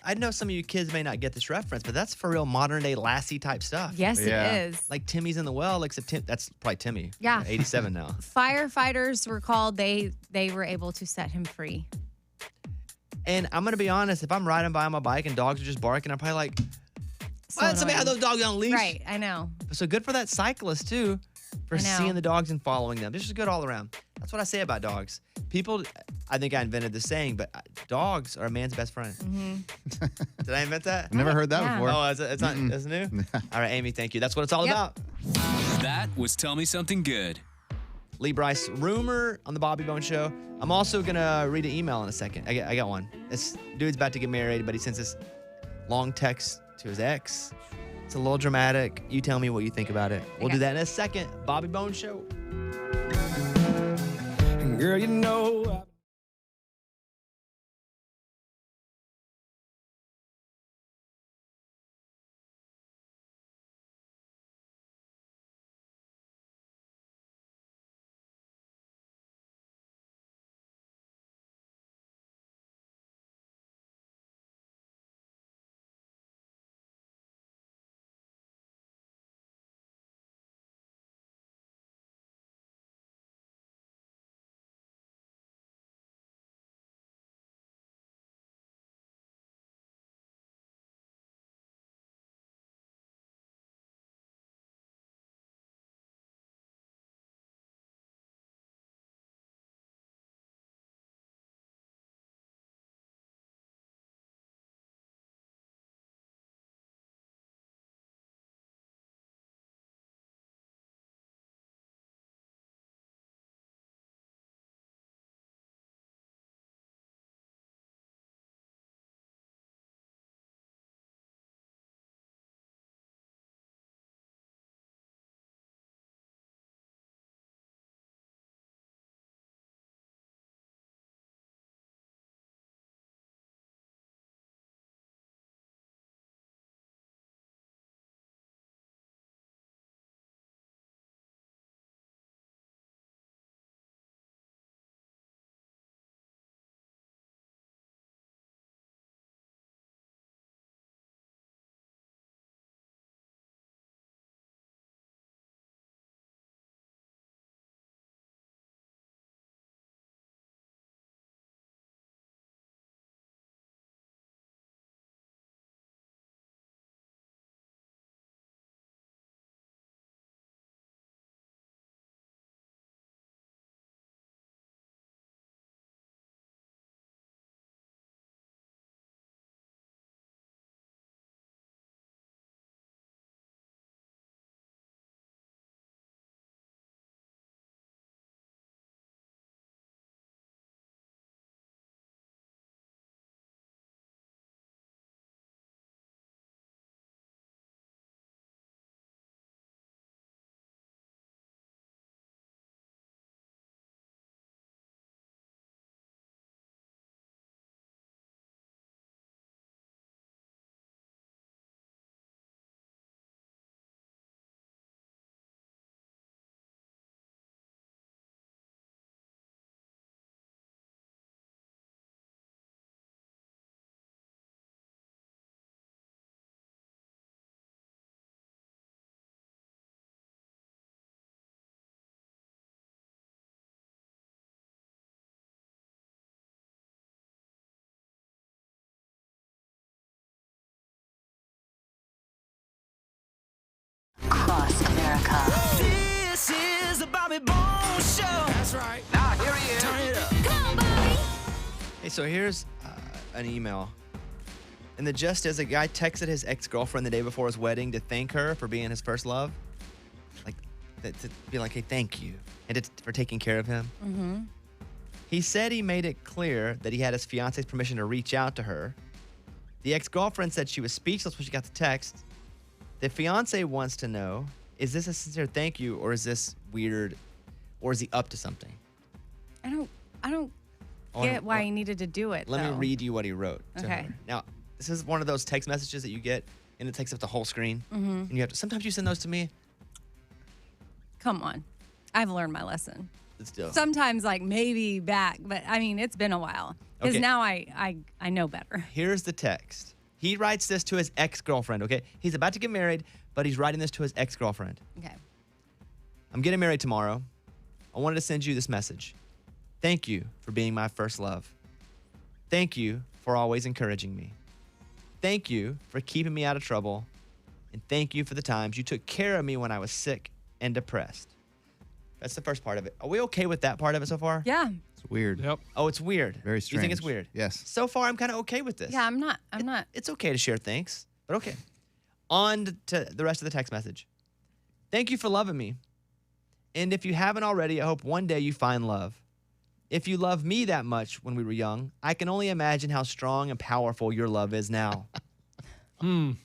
I know some of you kids may not get this reference, but that's for real modern day Lassie type stuff. Yes, it is. Like Timmy's in the well, except that's probably Timmy. Yeah. 87 now. Firefighters were called. They were able to set him free. And I'm going to be honest, if I'm riding by on my bike and dogs are just barking, I'm probably like, why did somebody have those dogs on a leash? Right, I know. So good for that cyclist, too, for I know. seeing the dogs and following them. This is good all around. That's what I say about dogs. People, I think I invented the saying, but dogs are a man's best friend. Mm-hmm. Did I invent that? I've never heard that before. Oh, it's not it's new? All right, Amy, thank you. That's what it's all about. That was Tell Me Something Good. Lee Bryce, rumor on the Bobby Bone Show. I'm also going to read an email in a second. I got one. This dude's about to get married, but he sends this long text to his ex. It's a little dramatic. You tell me what you think about it. We'll do that in a second. Bobby Bone Show. Girl, you know. Cross America. That's right. Now here he is. Turn it up. Come on, Bobby. Hey, so here's an email. And the gist is a guy texted his ex-girlfriend the day before his wedding to thank her for being his first love. Like, to be like, hey, thank you. And for taking care of him. Mm-hmm. He said he made it clear that he had his fiance's permission to reach out to her. The ex-girlfriend said she was speechless when she got the text. The fiance wants to know, is this a sincere thank you or is this weird or is he up to something? I don't get why he needed to do it. Let though. me read you what he wrote to Okay. her. Now, this is one of those text messages that you get and it takes up the whole screen. Mm-hmm. And you have to, sometimes you send those to me. Come on. I've learned my lesson. Still. Sometimes like maybe back, but I mean, it's been a while. Because Okay. now I know better. Here's the text. He writes this to his ex-girlfriend, okay? He's about to get married, but he's writing this to his ex-girlfriend. Okay. I'm getting married tomorrow. I wanted to send you this message. Thank you for being my first love. Thank you for always encouraging me. Thank you for keeping me out of trouble. And thank you for the times you took care of me when I was sick and depressed. That's the first part of it. Are we okay with that part of it so far? Yeah. It's weird. Yep. Oh, it's weird. Very strange. You think it's weird? Yes. So far, I'm kind of okay with this. Yeah, I'm not. It's okay to share thanks, but okay. On to the rest of the text message. Thank you for loving me. And if you haven't already, I hope one day you find love. If you loved me that much when we were young, I can only imagine how strong and powerful your love is now. What do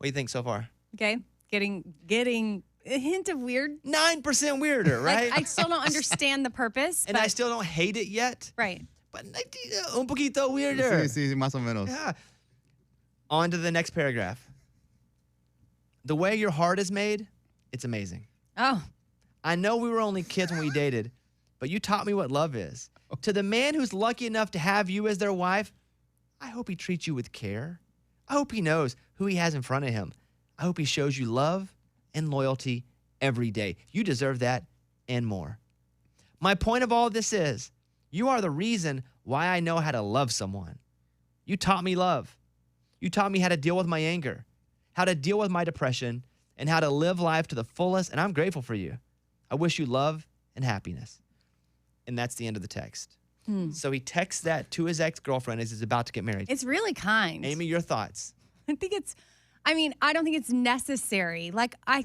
you think so far? Okay. Getting a hint of weird. 9% weirder, right? Like, I still don't understand the purpose. And I still don't hate it yet. Right. But un poquito weirder. Sí, más o menos. Yeah. On to the next paragraph. The way your heart is made, it's amazing. Oh. I know we were only kids when we dated, but you taught me what love is. To the man who's lucky enough to have you as their wife, I hope he treats you with care. I hope he knows who he has in front of him. I hope he shows you love and loyalty every day. You deserve that and more. My point of all of this is, you are the reason why I know how to love someone. You taught me love. You taught me how to deal with my anger, how to deal with my depression, and how to live life to the fullest, and I'm grateful for you. I wish you love and happiness. And that's the end of the text. So he texts that to his ex-girlfriend as he's about to get married. It's really kind. Amy, your thoughts? I don't think it's necessary. Like, I'm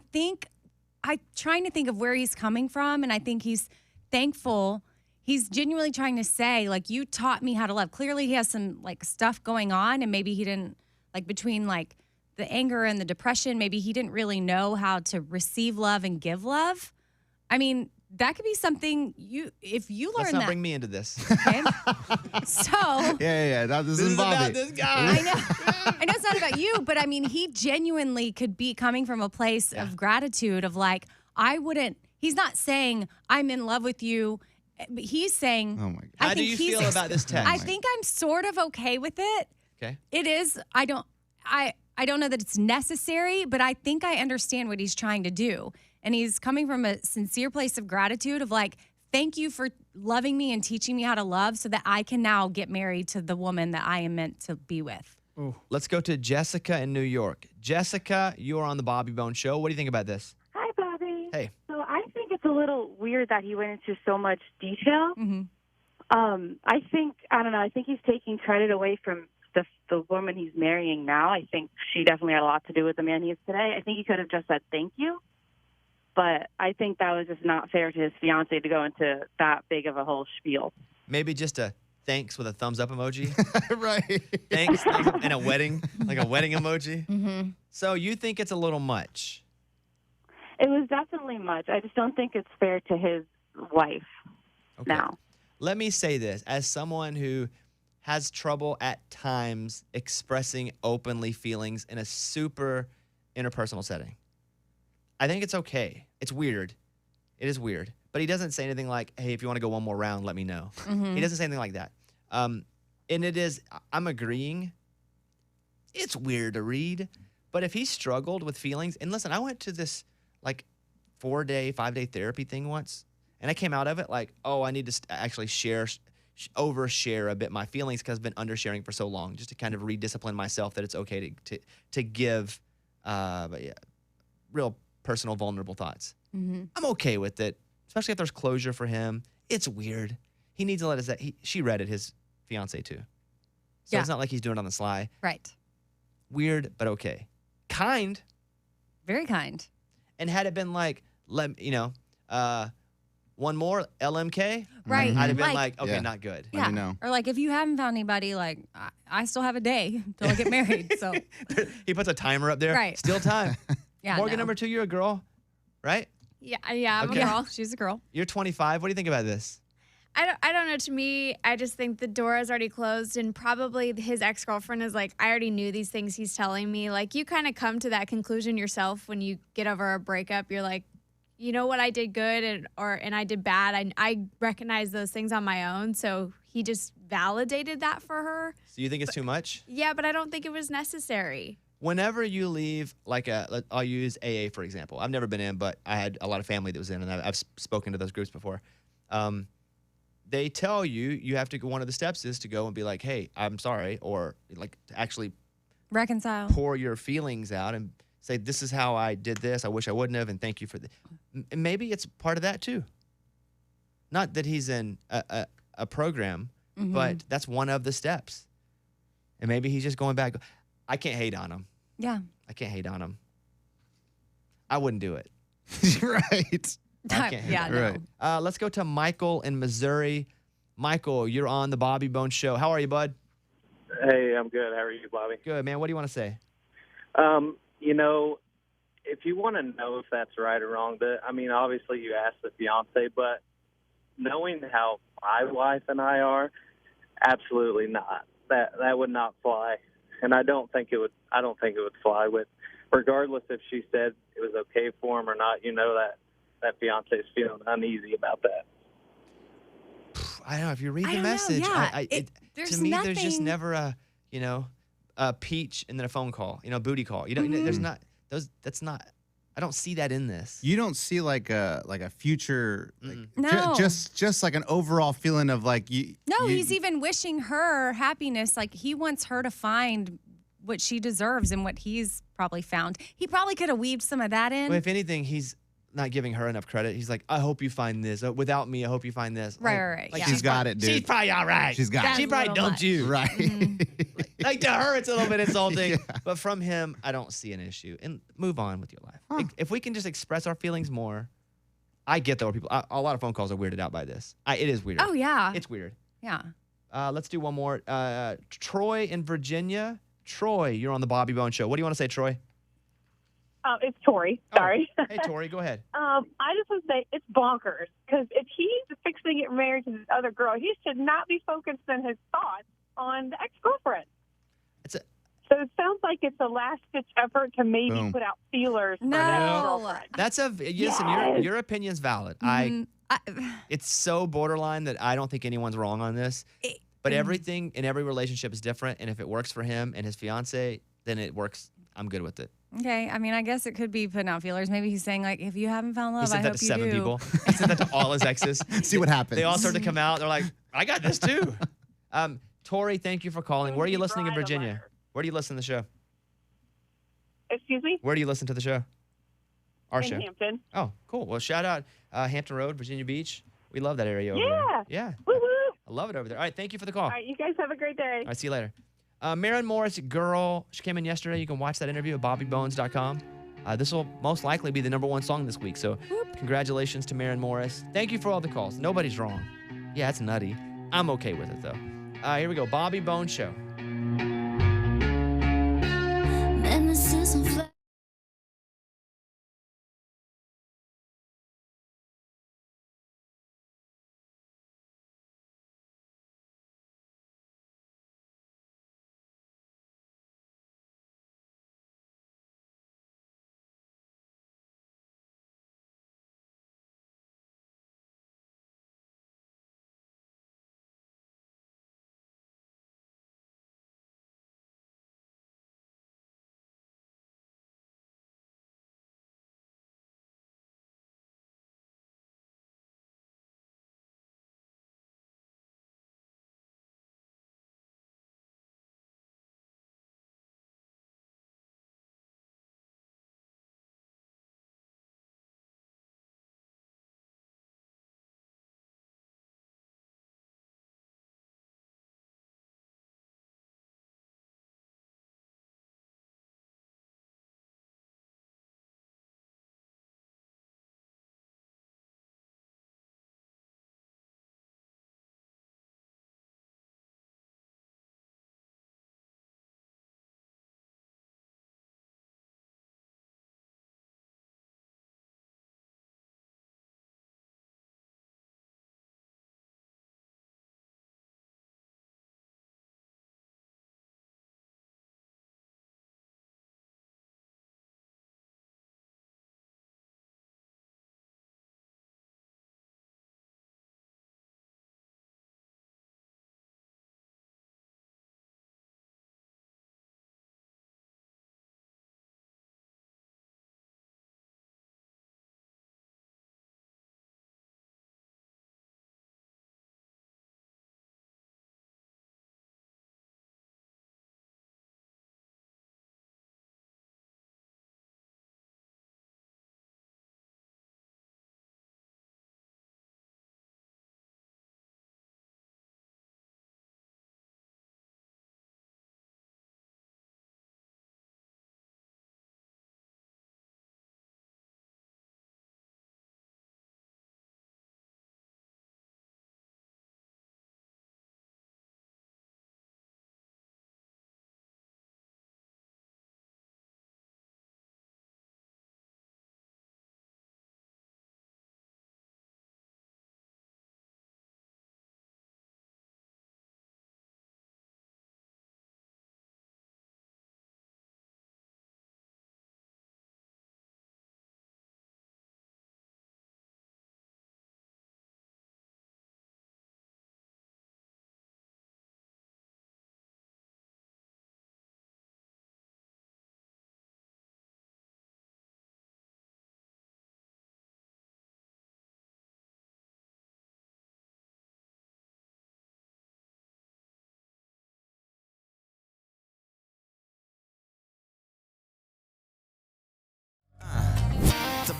trying to think of where he's coming from, and I think he's thankful. He's genuinely trying to say, like, you taught me how to love. Clearly, he has some, like, stuff going on, and maybe he didn't, like, between, like, the anger and the depression, maybe he didn't really know how to receive love and give love. I mean, that could be something if you learn Let's that. not bring me into this. Okay? So. Yeah. This is about Bobby. this guy. I know it's not about you, but I mean, he genuinely could be coming from a place of gratitude of like, he's not saying I'm in love with you. But he's saying, Oh my God. How do you feel about this text? I think I'm sort of okay with it. Okay. It is. I don't know that it's necessary, but I think I understand what he's trying to do. And he's coming from a sincere place of gratitude of like, thank you for loving me and teaching me how to love so that I can now get married to the woman that I am meant to be with. Let's go to Jessica in New York. Jessica, you are on the Bobby Bone Show. What do you think about this? Hi, Bobby. Hey. So I think it's a little weird that he went into so much detail. Mm-hmm. I think he's taking credit away from the woman he's marrying now. I think she definitely had a lot to do with the man he is today. I think he could have just said thank you. But I think that was just not fair to his fiance to go into that big of a whole spiel. Maybe just a thanks with a thumbs up emoji. Right. Thanks and a wedding, like a wedding emoji. Mm-hmm. So you think it's a little much? It was definitely much. I just don't think it's fair to his wife now. Let me say this. As someone who has trouble at times expressing openly feelings in a super interpersonal setting, I think it's okay. It's weird. It is weird. But he doesn't say anything like, hey, if you want to go one more round, let me know. Mm-hmm. He doesn't say anything like that. And it is, I'm agreeing, it's weird to read. But if he struggled with feelings, and listen, I went to this like 4-day, 5-day therapy thing once, and I came out of it like, oh, I need to actually overshare a bit my feelings because I've been undersharing for so long, just to kind of rediscipline myself that it's okay to give real personal, vulnerable thoughts. Mm-hmm. I'm okay with it, especially if there's closure for him. It's weird. He needs to let us. She read it, his fiance too. So Yeah. it's not like he's doing it on the sly. Right. Weird, but okay. Kind. Very kind. And had it been like, one more LMK, Right. I'd have been Like- like, okay, Yeah. not good. Let me know. Or like if you haven't found anybody, like I still have a day till I get married. So He puts a timer up there. Right. Still time. yeah. Morgan, no. number 2, you're a girl, right? Yeah, I'm Okay. a girl. She's a girl. You're 25. What do you think about this? I don't know. To me, I just think the door is already closed, and probably his ex girlfriend is like, I already knew these things he's telling me. Like, you kind of come to that conclusion yourself when you get over a breakup. You're like, you know what, I did good and I did bad. I recognize those things on my own. So he just validated that for her. So you think it's too much? Yeah, but I don't think it was necessary. Whenever you leave, I'll use AA for example. I've never been in, but I had a lot of family that was in, and I've spoken to those groups before. They tell you have to go. One of the steps is to go and be like, "Hey, I'm sorry," or like to actually Reconcile. pour your feelings out and say, "This is how I did this. I wish I wouldn't have, and thank you for the." Maybe it's part of that too. Not that he's in a program, but that's one of the steps. And maybe he's just going back. I can't hate on him. Yeah. I can't hate on him. I wouldn't do it. Right. I can't hate Yeah, on no. him. Let's go to Michael in Missouri. Michael, you're on the Bobby Bones Show. How are you, bud? Hey, I'm good. How are you, Bobby? Good, man. What do you want to say? If you want to know if that's right or wrong, obviously you asked the fiance, but knowing how my wife and I are, absolutely not. That would not fly, and I don't think it would fly with, regardless if she said it was okay for him or not. That fiance is feeling uneasy about that. I don't know. If you read I the don't know, message, yeah. to me, there's just never a peach and then a phone call, booty call. You don't. There's not those. That's not. I don't see that in this. You don't see like a future, No. just like an overall feeling of like you. No, he's even wishing her happiness. Like he wants her to find what she deserves and what he's probably found. He probably could have weaved some of that in. Well, if anything, he's not giving her enough credit. He's like, I hope you find this. Without me, I hope you find this. Right. Like Yeah. She's got it, dude. She's probably all right. She's got She it. probably dumped you. Right. Like to her, it's a little bit insulting. But from him, I don't see an issue. And move on with your life. If we can just express our feelings more, I get though people. A lot of phone calls are weirded out by this. It is weird. Oh, yeah. It's weird. Yeah. Let's do one more. Troy in Virginia. Troy, you're on the Bobby Bones Show. What do you want to say, Troy? It's Tori. Sorry. Hey, Tori, go ahead. I just want to say it's bonkers because if he's fixing to get married to this other girl, he should not be focusing his thoughts on the ex-girlfriend. So it sounds like it's a last-ditch effort to maybe Boom. put out feelers for No. that ex-girlfriend. That's listen. Yes. Your opinion's valid. It's so borderline that I don't think anyone's wrong on this. But everything in every relationship is different, and if it works for him and his fiance, then it works. I'm good with it. Okay. I mean, I guess it could be putting out feelers. Maybe he's saying like, if you haven't found love, He said I that hope to you 7 do. people. He said that to all his exes. See what happens. They all start to come out. They're like, I got this too. Tori, thank you for calling. Where are you listening in Virginia? Where do you listen to the show? Excuse me? Where do you listen to the show? Our In show. Hampton. Oh, cool. Well, shout out Hampton Road, Virginia Beach. We love that area over there. Yeah. Yeah. Woo-hoo. I love it over there. All right, thank you for the call. All right, you guys have a great day. All right, see you later. Maren Morris, girl, she came in yesterday. You can watch that interview at bobbybones.com. This will most likely be the #1 song this week. So congratulations to Maren Morris. Thank you for all the calls. Nobody's wrong. Yeah, it's nutty. I'm okay with it, though. Here we go. Bobby Bones Show.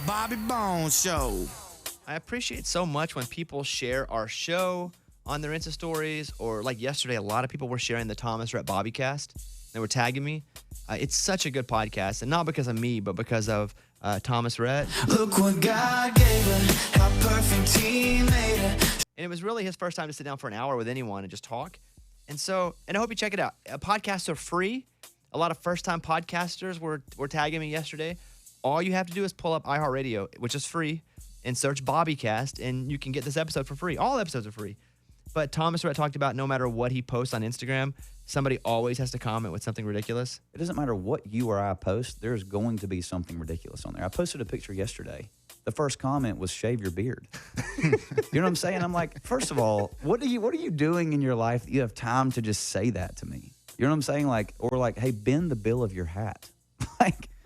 Bobby Bones Show. I appreciate so much when people share our show on their Insta stories, or like yesterday, a lot of people were sharing the Thomas Rhett Bobbycast. They were tagging me. It's such a good podcast, and not because of me, but because of Thomas Rhett. Look what God gave her, a perfect teammate. And it was really his first time to sit down for an hour with anyone and just talk. And I hope you check it out. Podcasts are free. A lot of first-time podcasters were tagging me yesterday. All you have to do is pull up iHeartRadio, which is free, and search Bobbycast, and you can get this episode for free. All episodes are free. But Thomas Rhett talked about no matter what he posts on Instagram, somebody always has to comment with something ridiculous. It doesn't matter what you or I post, there's going to be something ridiculous on there. I posted a picture yesterday. The first comment was shave your beard. You know what I'm saying? I'm like, first of all, what are you doing in your life that you have time to just say that to me? You know what I'm saying? Like, or like, hey, bend the bill of your hat.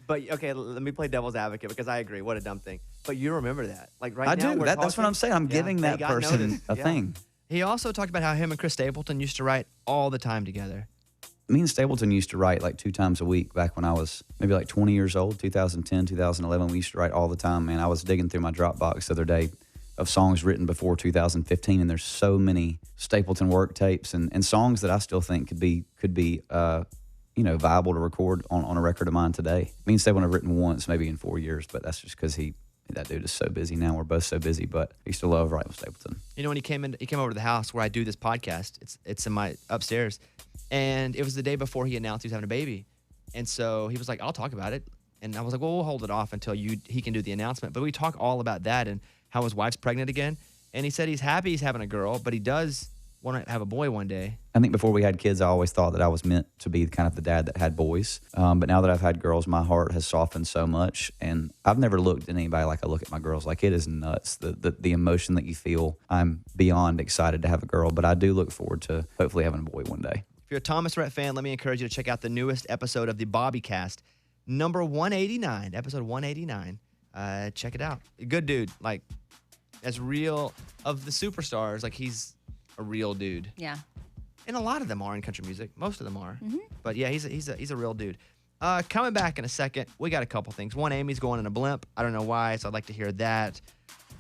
But okay, let me play devil's advocate because I agree. What a dumb thing. But you remember that. Like right I now. do. That's what I'm saying. I'm giving that person a thing. He also talked about how him and Chris Stapleton used to write all the time together. Me and Stapleton used to write like 2 times a week back when I was maybe like 20 years old, 2010, 2011. We used to write all the time, man. I was digging through my Dropbox the other day of songs written before 2015, and there's so many Stapleton work tapes and songs that I still think could be viable to record on a record of mine today. Me and Stapleton have written once, maybe in 4 years, but that's just because that dude is so busy now. We're both so busy, but I used to love writing with Stapleton. You know, when he came over to the house where I do this podcast, it's in my upstairs, and it was the day before he announced he was having a baby. And so he was like, I'll talk about it. And I was like, well, we'll hold it off until he can do the announcement. But we talk all about that and how his wife's pregnant again. And he said he's happy he's having a girl, but he does want to have a boy one day. I think before we had kids, I always thought that I was meant to be kind of the dad that had boys. But now that I've had girls, my heart has softened so much. And I've never looked at anybody like I look at my girls. Like, it is nuts, the emotion that you feel. I'm beyond excited to have a girl, but I do look forward to hopefully having a boy one day. If you're a Thomas Rhett fan, let me encourage you to check out the newest episode of the Bobbycast, number 189, episode 189. Check it out. Good dude. Like, as real of the superstars, like he's a real dude. Yeah. And a lot of them are in country music. Most of them are. Mm-hmm. But yeah, he's a real dude. Coming back in a second, we got a couple things. One, Amy's going in a blimp. I don't know why, so I'd like to hear that.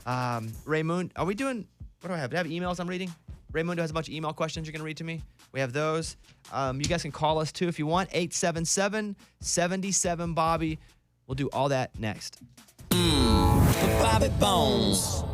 Raymoon, are we doing, what do I have? Do I have emails I'm reading? Raymundo has a bunch of email questions you're going to read to me. We have those. You guys can call us too if you want. 877-77-BOBBY. We'll do all that next. Bobby Bones.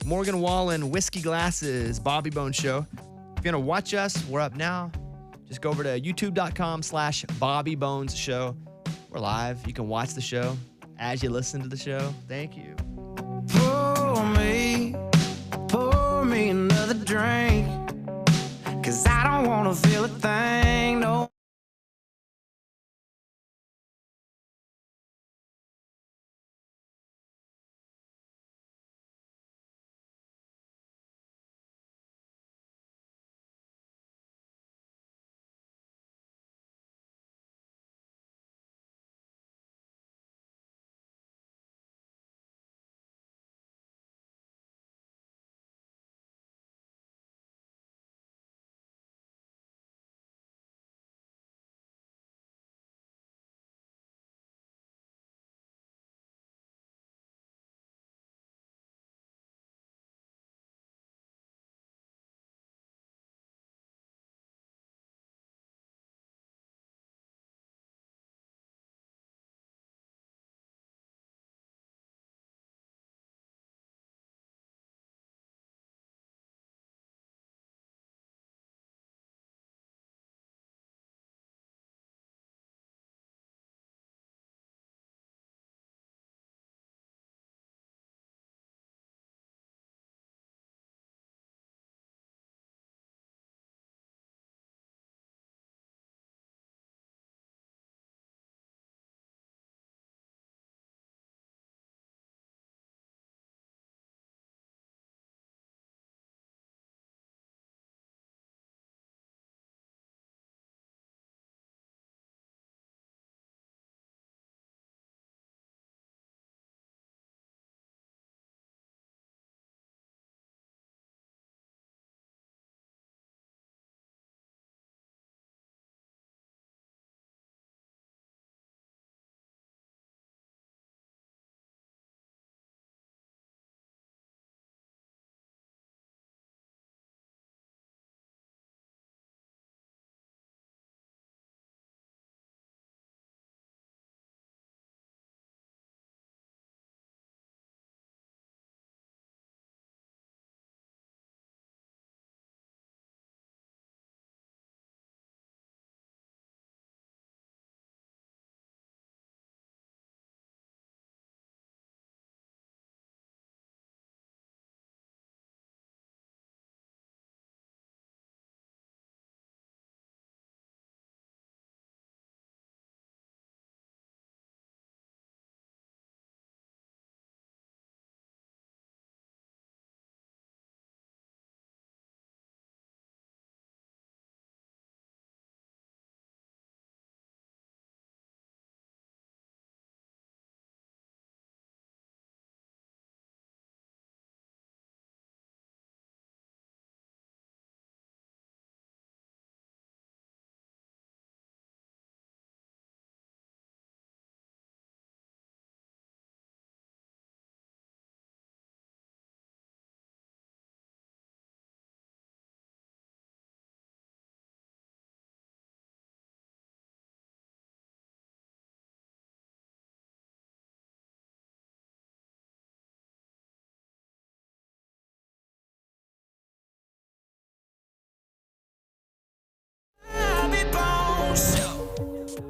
Morgan Wallen, Whiskey Glasses, Bobby Bones Show. If you want to watch us, we're up now. Just go over to youtube.com/Bobby Bones Show. We're live. You can watch the show as you listen to the show. Thank you. Pour me another drink, 'cause I don't want to feel a thing, no.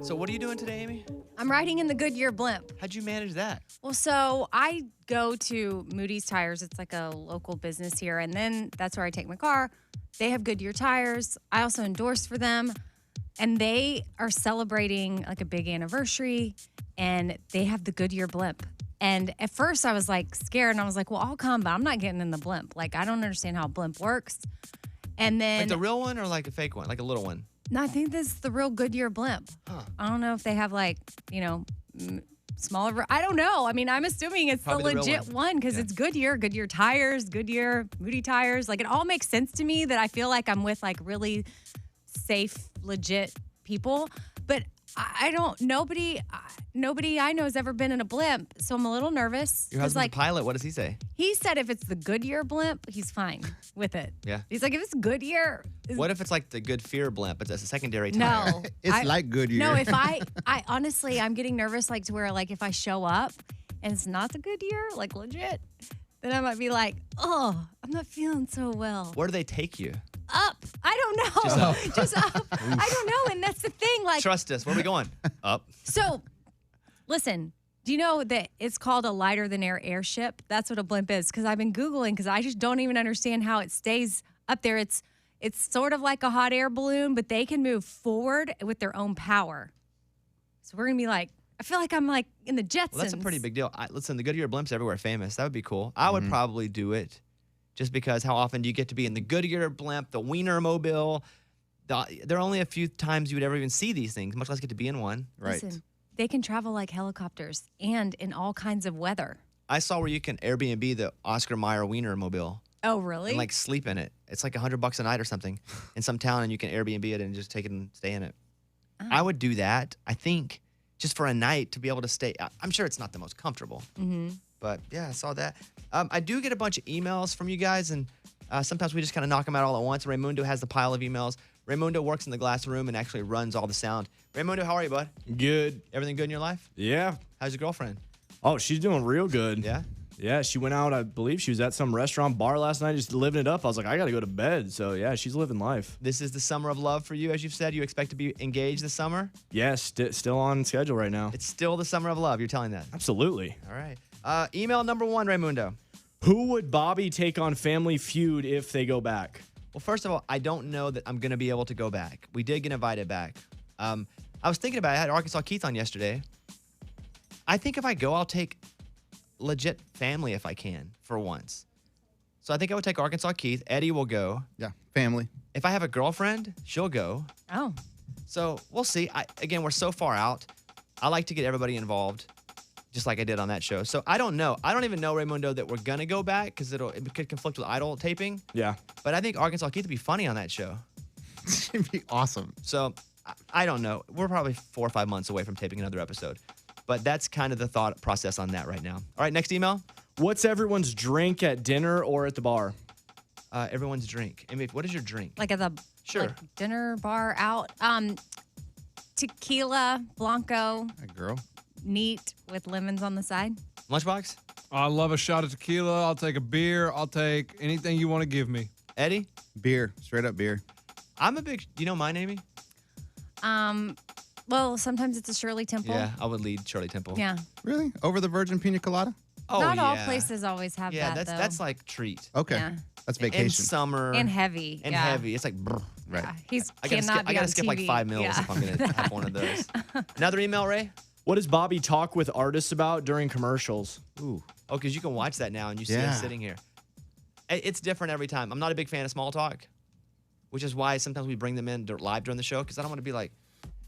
So what are you doing today, Amy? I'm riding in the Goodyear blimp. How'd you manage that? Well, so I go to Moody's Tires. It's like a local business here. And then that's where I take my car. They have Goodyear tires. I also endorse for them. And they are celebrating like a big anniversary. And they have the Goodyear blimp. And at first I was like scared. And I was like, well, I'll come, but I'm not getting in the blimp. Like, I don't understand how a blimp works. And then. Like the real one or like a fake one? Like a little one? No, I think this is the real Goodyear blimp. Huh. I don't know if they have like, smaller. I don't know. I mean, I'm assuming it's Probably the the real legit one because it's Goodyear tires, Goodyear, Moody tires. Like it all makes sense to me that I feel like I'm with like really safe, legit people. But I don't, nobody I know has ever been in a blimp. So I'm a little nervous. Your husband's a pilot. What does he say? He said if it's the Goodyear blimp, he's fine with it. Yeah. He's like, if it's Goodyear. What if it's like the Good Fear blimp? It's a secondary No. tire. It's like Goodyear. No, if I honestly, I'm getting nervous like to where like if I show up and it's not the Goodyear, like legit, then I might be like, oh, I'm not feeling so well. Where do they take you? Up. I don't know. Just up. Just up. I don't know. And that's the thing. Like, Trust us. Where are we going? Up. so listen, do you know that it's called a lighter than air airship? That's what a blimp is. Because I've been Googling because I just don't even understand how it stays up there. It's sort of like a hot air balloon, but they can move forward with their own power. So we're going to be like, I feel like I'm like in the Jetsons. Well, that's a pretty big deal. Listen, the Goodyear blimps everywhere famous. That would be cool. I would probably do it just because how often do you get to be in the Goodyear blimp, the Wiener Mobile? There are only a few times you would ever even see these things, much less get to be in one. Right. Listen, they can travel like helicopters and in all kinds of weather. I saw where you can Airbnb the Oscar Mayer Wiener Mobile. Oh, really? And like sleep in it. It's like $100 a night or something in some town, and you can Airbnb it and just take it and stay in it. Oh. I would do that. I think just for a night to be able to stay. I'm sure it's not the most comfortable, but yeah, I saw that. I do get a bunch of emails from you guys, and sometimes we just kind of knock them out all at once. Raymundo has the pile of emails. Raymundo works in the glass room and actually runs all the sound. Raymundo, how are you, bud? Good. Everything good in your life? Yeah. How's your girlfriend? Oh, she's doing real good. Yeah? Yeah, she went out, I believe she was at some restaurant bar last night just living it up. I was like, I got to go to bed. So, yeah, she's living life. This is the summer of love for you, as you've said. You expect to be engaged this summer? Yeah, still on schedule right now. It's still the summer of love. You're telling that? Absolutely. All right. Email number 1, Raymundo. Who would Bobby take on Family Feud if they go back? Well, first of all, I don't know that I'm going to be able to go back. We did get invited back. I was thinking about it. I had Arkansas Keith on yesterday. I think if I go, I'll take legit family if I can for once. So I think I would take Arkansas Keith. Eddie will go. Yeah, family. If I have a girlfriend, she'll go. Oh. So we'll see. Again, we're so far out. I like to get everybody involved, just like I did on that show. So I don't know. I don't even know, Raymundo, that we're going to go back because it could conflict with Idol taping. Yeah. But I think Arkansas Keith would be funny on that show. It'd be awesome. So I don't know. We're probably 4 or 5 months away from taping another episode. But that's kind of the thought process on that right now. All right, next email. What's everyone's drink at dinner or at the bar? Everyone's drink. I mean, what is your drink? Like at the dinner bar out. Tequila, Blanco. Hey, girl. Neat with lemons on the side. Lunchbox? I love a shot of tequila. I'll take a beer. I'll take anything you want to give me. Eddie? Beer. Straight up beer. I'm a big... Do you know mine, Amy? Well, sometimes it's a Shirley Temple. Yeah, I would lead Shirley Temple. Yeah. Really? Over the Virgin Pina Colada? Oh, Not all yeah. places always have Yeah, that, though. that's like treat. Okay. Yeah. That's vacation. In summer. And heavy. And yeah. heavy. It's like... Brr. Right. Yeah. He's I gotta cannot skip, be I gotta on skip like TV. 5 meals Yeah. if I'm going to have one of those. Another email, Ray? What does Bobby talk with artists about during commercials? Ooh. Oh, because you can watch that now and you see Yeah. us sitting here. It's different every time. I'm not a big fan of small talk, which is why sometimes we bring them in live during the show because I don't want to be like,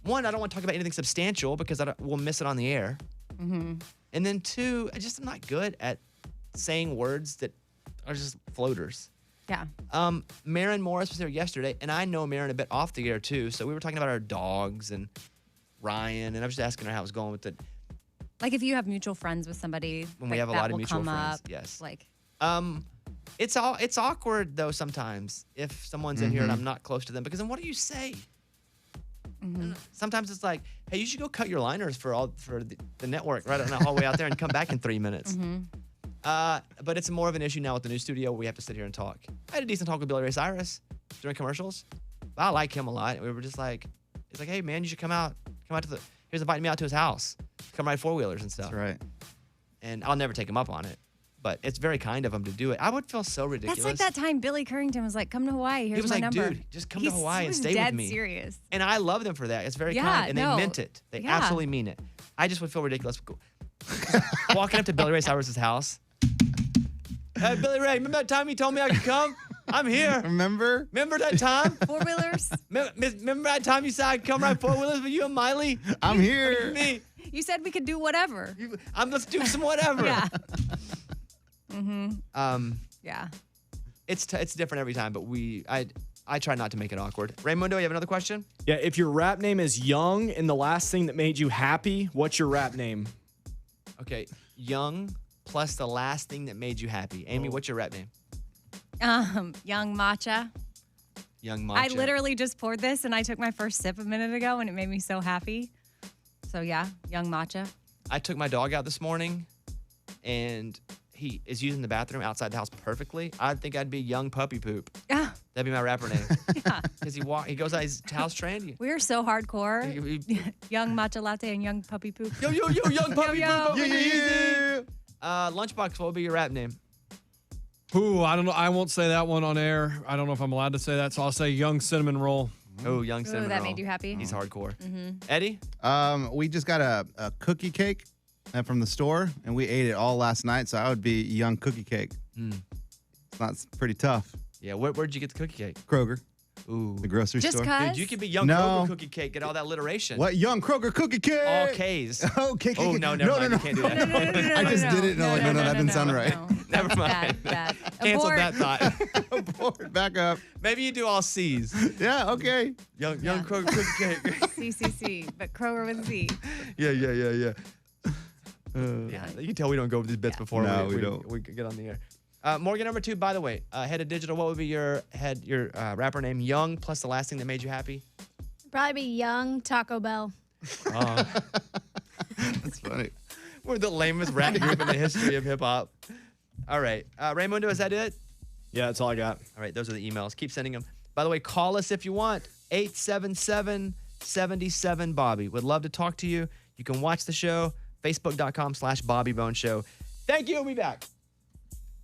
one, I don't want to talk about anything substantial because we'll miss it on the air. Mm-hmm. And then two, I'm not good at saying words that are just floaters. Yeah. Maren Morris was here yesterday, and I know Maren a bit off the air too. So we were talking about our dogs and Ryan, and I was just asking her how it was going with it. Like if you have mutual friends with somebody, When we like, have a that lot of will mutual come friends, up, yes. Like, It's awkward though sometimes if someone's in here and I'm not close to them because then what do you say? Sometimes it's like, hey, you should go cut your liners for the network right on the hallway out there and come back in 3 minutes. But it's more of an issue now with the new studio where we have to sit here and talk. I had a decent talk with Billy Ray Cyrus during commercials. I like him a lot. We were just like, it's like, hey man, you should come out to the. He was inviting me out to his house, come ride 4-wheelers and stuff. That's right. And I'll never take him up on it, but it's very kind of him to do it. I would feel so ridiculous. that's like that time Billy Currington was like, "Come to Hawaii. Here's He was my like, number." dude, just come to Hawaii and stay with me. Dead serious. And I love them for that. It's very Yeah, kind, and no. they meant it. They Yeah. absolutely mean it. I just would feel ridiculous walking up to Billy Ray Cyrus's house. Hey, Billy Ray, remember that time you told me I could come? I'm here. Remember that time? 4-wheelers. Remember that time you said I'd come ride 4-wheelers with you and Miley? I'm here. Me. You said we could do whatever. Let's do some whatever. Yeah. Yeah. It's different every time, but I try not to make it awkward. Raymundo, you have another question? Yeah, if your rap name is Young and the last thing that made you happy, what's your rap name? Okay, Young plus the last thing that made you happy. Amy, what's your rap name? Young matcha. Young matcha. I literally just poured this and I took my first sip a minute ago and it made me so happy. So yeah, young matcha. I took my dog out this morning and he is using the bathroom outside the house perfectly, I think I'd be Young Puppy Poop. Yeah. That'd be my rapper name. Because he goes out, he's house trained. We are so hardcore. Young matcha latte and young puppy poop. Yo, Young Puppy Yo, Poop. Yeah. Lunchbox, what would be your rap name? Ooh, I don't know. I won't say that one on air. I don't know if I'm allowed to say that, so I'll say Young Cinnamon Roll. Oh, Young Cinnamon that Roll. made you happy? He's hardcore. Mm-hmm. Eddie? We just got a cookie cake from the store, and we ate it all last night, so I would be Young Cookie Cake. That's pretty tough. Yeah, where'd you get the cookie cake? Kroger. Ooh. The grocery Just store. 'cause? Dude, you could be Young No. Kroger Cookie Cake. Get all that alliteration. What? Young Kroger Cookie Cake. All K's. Okay. Oh, no, never mind. You can't do that. I just did it, and I'm like, no, that didn't sound right. Never mind. Bad. Cancel Abort. that thought. Abort. Back up. Maybe you do all C's. Yeah, okay. Young Kroger Cookie Cake. CCC, but Kroger with a Z. Yeah. Yeah, you can tell we don't go over these bits before No, we we don't. we get on the air. Morgan, number 2, by the way, head of digital, what would be your rapper name? Young plus the last thing that made you happy? Probably be Young Taco Bell. That's funny. We're the lamest rap group in the history of hip hop. All right. Raymundo, is that it? Yeah, that's all I got. All right, those are the emails. Keep sending them. By the way, call us if you want. 877-77-Bobby. Would love to talk to you. You can watch the show. Facebook.com/Bobby Bone Show. Thank you. We'll be back.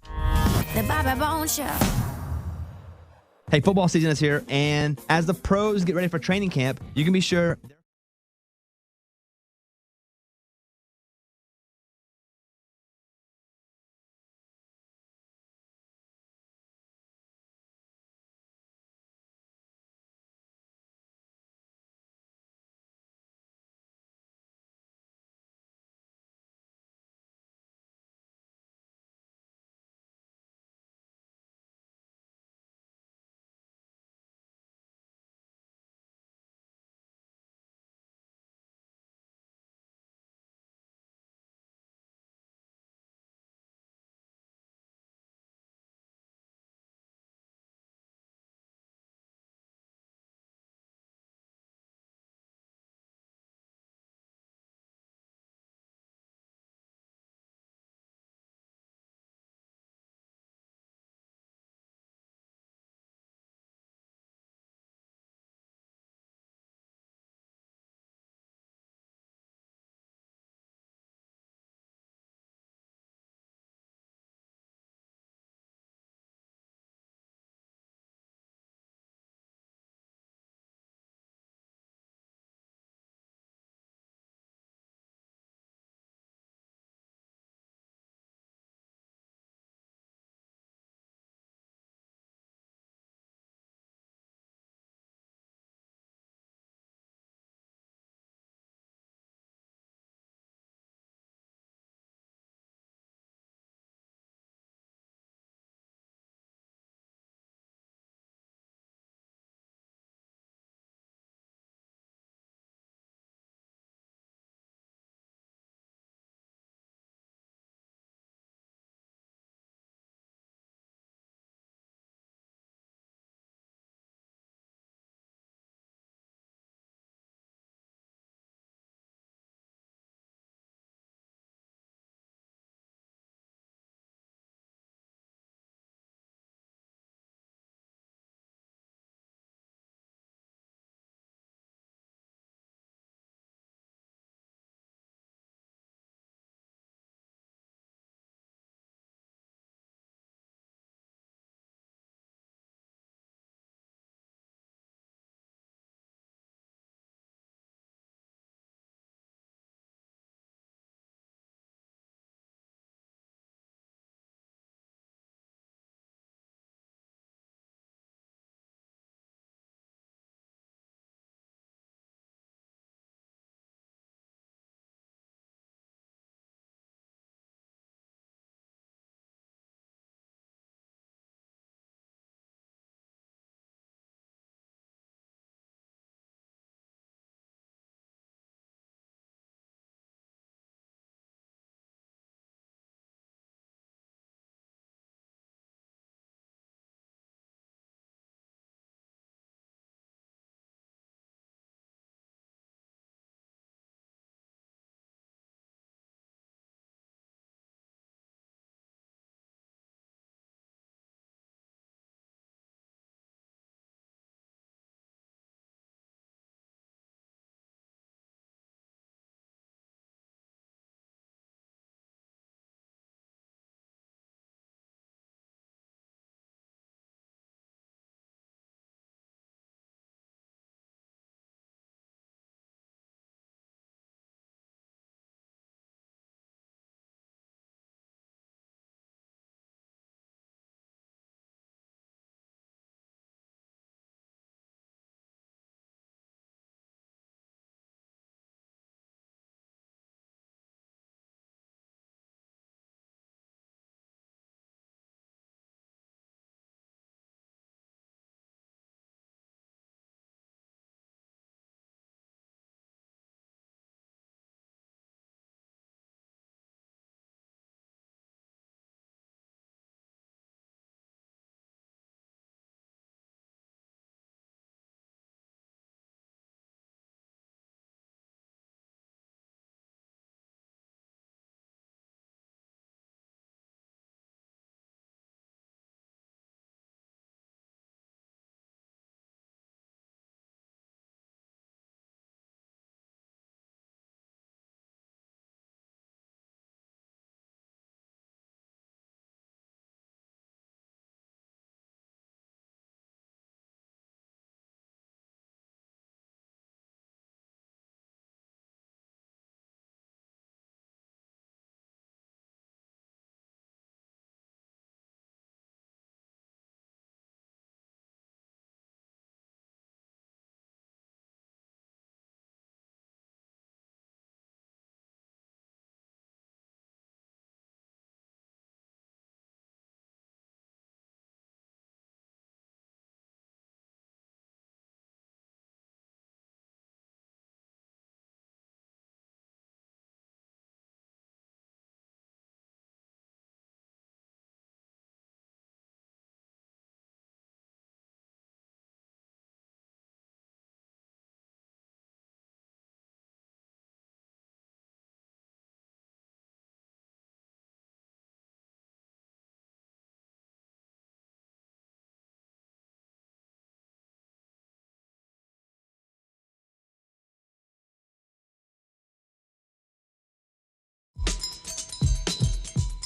The Bobby Bone Show. Hey, football season is here, and as the pros get ready for training camp, you can be sure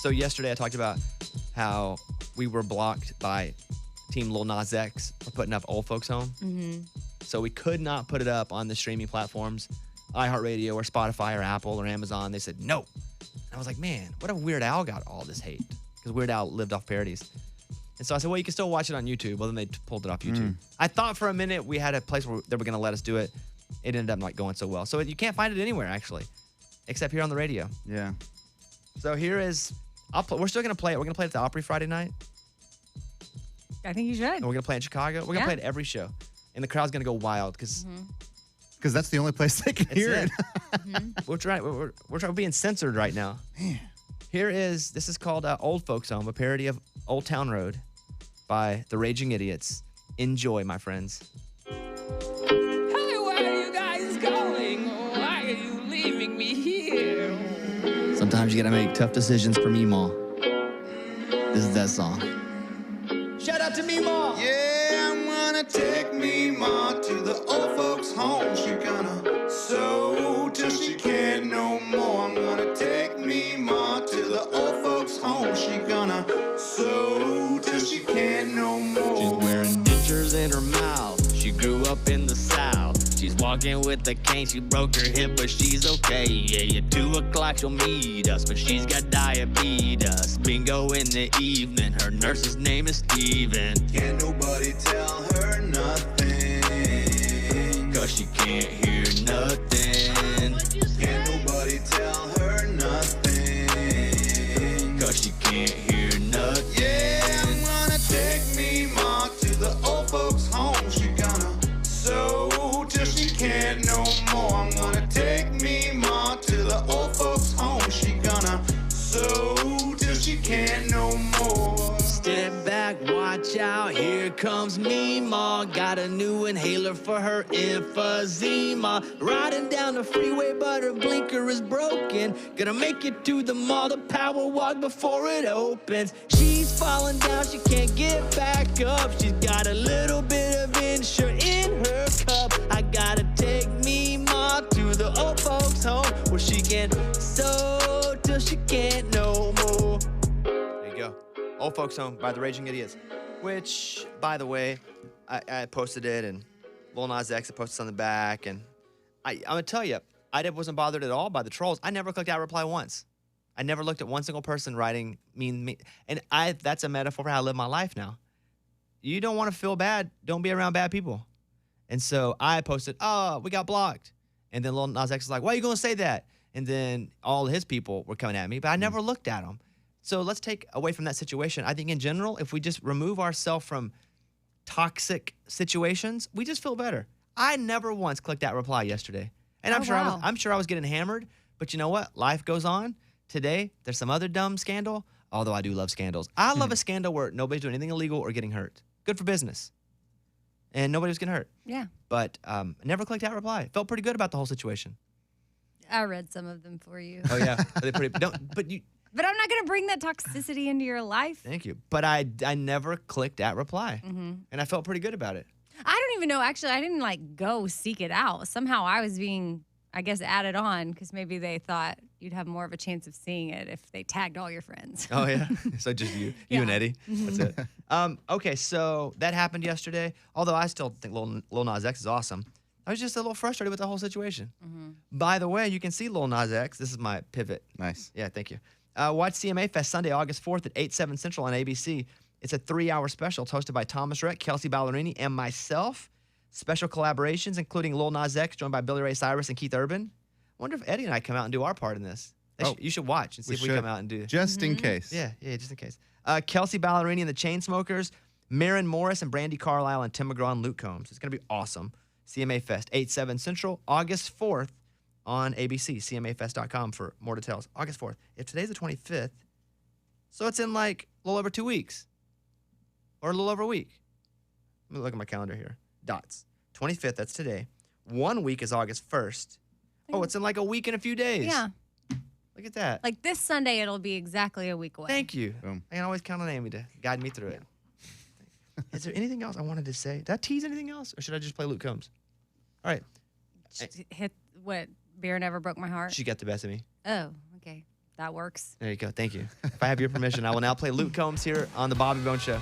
So yesterday I talked about how we were blocked by Team Lil Nas X for putting up Old Folks Home. Mm-hmm. So we could not put it up on the streaming platforms, iHeartRadio or Spotify or Apple or Amazon. They said no. And I was like, man, what if Weird Al got all this hate? Because Weird Al lived off parodies. And so I said, well, you can still watch it on YouTube. Well, then they pulled it off YouTube. I thought for a minute we had a place where they were going to let us do it. It ended up not going so well. So you can't find it anywhere, actually, except here on the radio. Yeah. So here is, we're still going to play it. We're going to play it at the Opry Friday night. I think you should. And we're going to play it in Chicago. We're going to play it at every show. And the crowd's going to go wild because that's the only place they can hear it. We're trying. We're being censored right now. This is called Old Folks Home, a parody of Old Town Road by the Raging Idiots. Enjoy, my friends. Hey, where are you guys going? Why are you leaving me here? Sometimes you gotta make tough decisions for Meemaw. This is that song. Shout out to Meemaw! Yeah, I'm gonna take me ma to the old folks' home. She gonna sew till she can't no more. I'm gonna take me ma to the old folks' home. She gonna sew till she can't no more. She's wearing dentures in her mouth. She grew up in the South. She's walking with a cane. She broke her hip, but she's okay. Yeah, at 2 o'clock she'll meet us, but she's got diabetes. Bingo in the evening. Her nurse's name is Steven. Can't nobody tell her nothing, 'Cause she can't hear nothing. Can't nobody tell her nothing, 'Cause she can't hear nothing. Yeah, I'm gonna take me ma to the old folks' home. She gonna sew till she can't no more. I'm gonna take me ma to the old folks' home. She gonna sew till she can't no more. Step back, watch out, here comes Meemaw. Got a new inhaler for her emphysema. Riding down the freeway, but her blinker is broken. Gonna make it to the mall to power walk before it opens. She's falling down, she can't get back up. She's got a little bit of Ensure in her cup. I gotta take Meemaw to the old folks' home, where she can sew till she can't no more. There you go. Old Folks Home by the Raging Idiots, which, by the way, I posted it, and Lil Nas X posted on the back, and I'm going to tell you, I wasn't bothered at all by the trolls. I never clicked out reply once. I never looked at one single person writing me. And that's a metaphor for how I live my life now. You don't want to feel bad, don't be around bad people. And so I posted, oh, we got blocked. And then Lil Nas X was like, why are you going to say that? And then all of his people were coming at me, but I never looked at them. So let's take away from that situation. I think in general, if we just remove ourselves from toxic situations, we just feel better. I never once clicked that reply yesterday. And I'm sure I was getting hammered, but you know what? Life goes on. Today, there's some other dumb scandal, although I do love scandals. I love a scandal where nobody's doing anything illegal or getting hurt. Good for business. And nobody was getting hurt. Yeah. But I never clicked that reply. Felt pretty good about the whole situation. I read some of them for you. Oh, yeah. But I'm not going to bring that toxicity into your life. Thank you. But I never clicked that reply. Mm-hmm. And I felt pretty good about it. I don't even know. Actually, I didn't go seek it out. Somehow I was being, I guess, added on because maybe they thought you'd have more of a chance of seeing it if they tagged all your friends. Oh, yeah? So just you and Eddie. That's it. Okay, so that happened yesterday. Although I still think Lil Nas X is awesome. I was just a little frustrated with the whole situation. By the way, you can see Lil Nas X. This is my pivot. Nice. Yeah, thank you. Watch CMA Fest Sunday, August 4th at 8, 7 Central on ABC. It's a 3-hour special. It's hosted by Thomas Rhett, Kelsey Ballerini, and myself. Special collaborations, including Lil Nas X, joined by Billy Ray Cyrus and Keith Urban. I wonder if Eddie and I come out and do our part in this. You should watch and see if we come out and do it. Just in case. Yeah, just in case. Kelsey Ballerini and the Chainsmokers, Maren Morris and Brandy Carlisle and Tim McGraw and Luke Combs. It's going to be awesome. CMA Fest, 8, 7 Central, August 4th on ABC, CMAfest.com for more details. August 4th. If today's the 25th, so it's in like a little over 2 weeks or a little over a week. Let me look at my calendar here. Dots. 25th, that's today. 1 week is August 1st. Oh, it's in like a week and a few days. Yeah. Look at that. Like this Sunday, it'll be exactly a week away. Thank you. I can always count on Amy to guide me through it. Is there anything else I wanted to say? Did I tease anything else? Or should I just play Luke Combs? All right. Hit what? Beer Never Broke My Heart? She got the best of me. Oh, okay. That works. There you go. Thank you. If I have your permission, I will now play Luke Combs here on the Bobby Bone Show.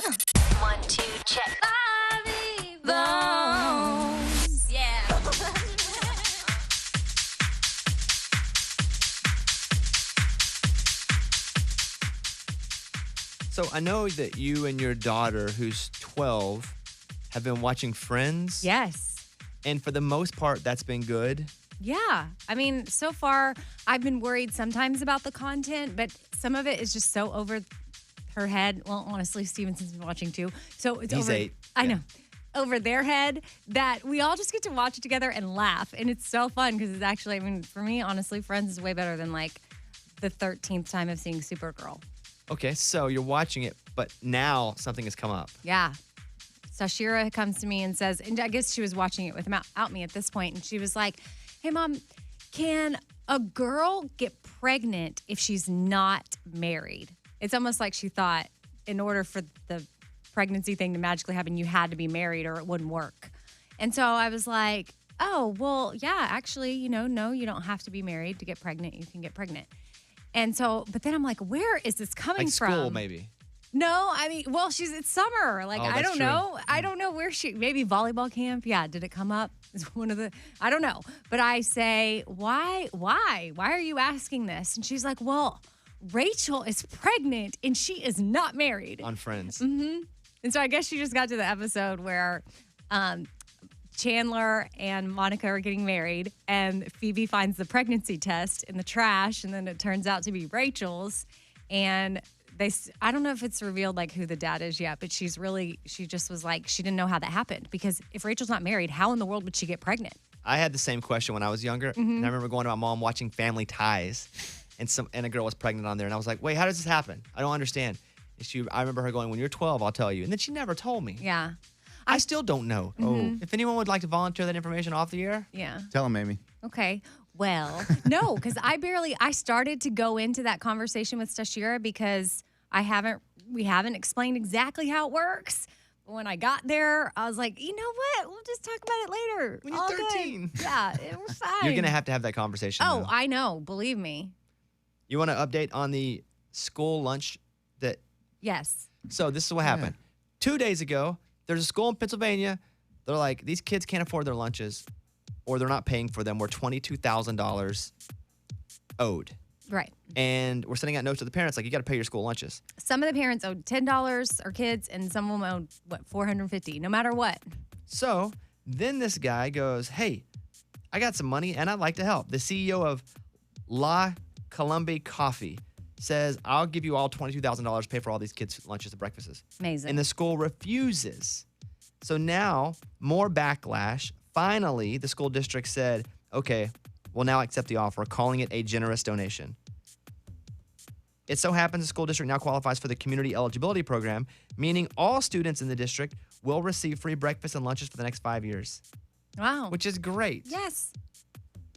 1, 2, check. Bones. Yeah. So I know that you and your daughter, who's 12, have been watching Friends. Yes. And for the most part, that's been good. Yeah. I mean, so far, I've been worried sometimes about the content, but some of it is just so over her head. Well, honestly, Stevenson's been watching too. So it's He's over. 8. I know. Over their head that we all just get to watch it together and laugh. And it's so fun because it's actually, I mean, for me, honestly, Friends is way better than like the 13th time of seeing Supergirl. Okay, so you're watching it, but now something has come up. Yeah. Sashira comes to me and says, and I guess she was watching it without me at this point, and she was like, hey, Mom, can a girl get pregnant if she's not married? It's almost like she thought in order for the pregnancy thing to magically happen, you had to be married or it wouldn't work. And so I was like, oh, well, yeah, actually, no, you don't have to be married to get pregnant. You can get pregnant. And so, but then I'm like, where is this coming Like from? school, maybe. No, I mean, well, it's summer. Like, Oh, I that's don't true. know. I don't know where maybe volleyball camp. Yeah. Did it come up? It's one of I don't know. But I say, why are you asking this? And she's like, well, Rachel is pregnant and she is not married. On Friends. Mm-hmm. And so I guess she just got to the episode where Chandler and Monica are getting married and Phoebe finds the pregnancy test in the trash and then it turns out to be Rachel's. And I don't know if it's revealed like who the dad is yet, but she just was like, she didn't know how that happened because if Rachel's not married, how in the world would she get pregnant? I had the same question when I was younger. Mhm. And I remember going to my mom watching Family Ties and a girl was pregnant on there. And I was like, wait, how does this happen? I don't understand. And I remember her going, when you're 12, I'll tell you. And then she never told me. Yeah. I still don't know. Mhm. If anyone would like to volunteer that information off the air, Yeah. Tell him, Amy. Okay. Well, no, because I started to go into that conversation with Stashira because we haven't explained exactly how it works. But when I got there, I was like, you know what? We'll just talk about it later. When you're All good. 13. Yeah, it was fine. you're going to have that conversation. Oh, though. I know. Believe me. You want to update on the school lunch that. Yes. So this is what happened. 2 days ago, there's a school in Pennsylvania. They're like, these kids can't afford their lunches or they're not paying for them. We're $22,000 owed. Right. And we're sending out notes to the parents like, you got to pay your school lunches. Some of the parents owed $10 or kids, and some of them owed, $450, no matter what. So then this guy goes, hey, I got some money and I'd like to help. The CEO of La Colombe Coffee says, I'll give you all $22,000 to pay for all these kids' lunches and breakfasts. Amazing. And the school refuses. So now, more backlash. Finally, the school district said, okay, we'll now accept the offer, calling it a generous donation. It so happens the school district now qualifies for the community eligibility program, meaning all students in the district will receive free breakfast and lunches for the next 5 years. Wow. Which is great. Yes.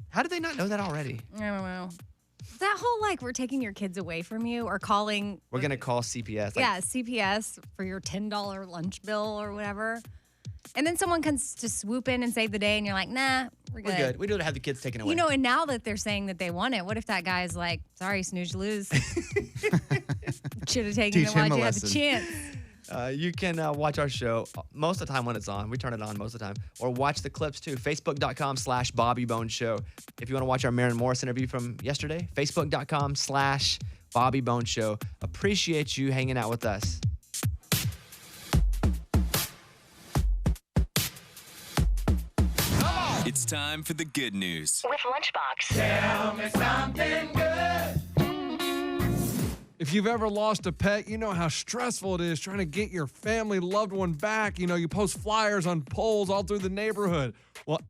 How did they not know that already? I don't know. That whole, we're taking your kids away from you or calling. We're going to call CPS. Yeah, CPS for your $10 lunch bill or whatever. And then someone comes to swoop in and save the day, and you're like, nah, we're good. We're good. We don't have the kids taken away. And now that they're saying that they want it, what if that guy's like, sorry, snooze, you lose. Should have taken it while you had the chance. You can watch our show most of the time when it's on. We turn it on most of the time. Or watch the clips too. Facebook.com/Bobby Bones Show. If you want to watch our Maren Morris interview from yesterday, Facebook.com/Bobby Bones Show. Appreciate you hanging out with us. It's time for the good news. With Lunchbox. Tell me something good. If you've ever lost a pet, you know how stressful it is trying to get your family loved one back. You post flyers on poles all through the neighborhood. Well,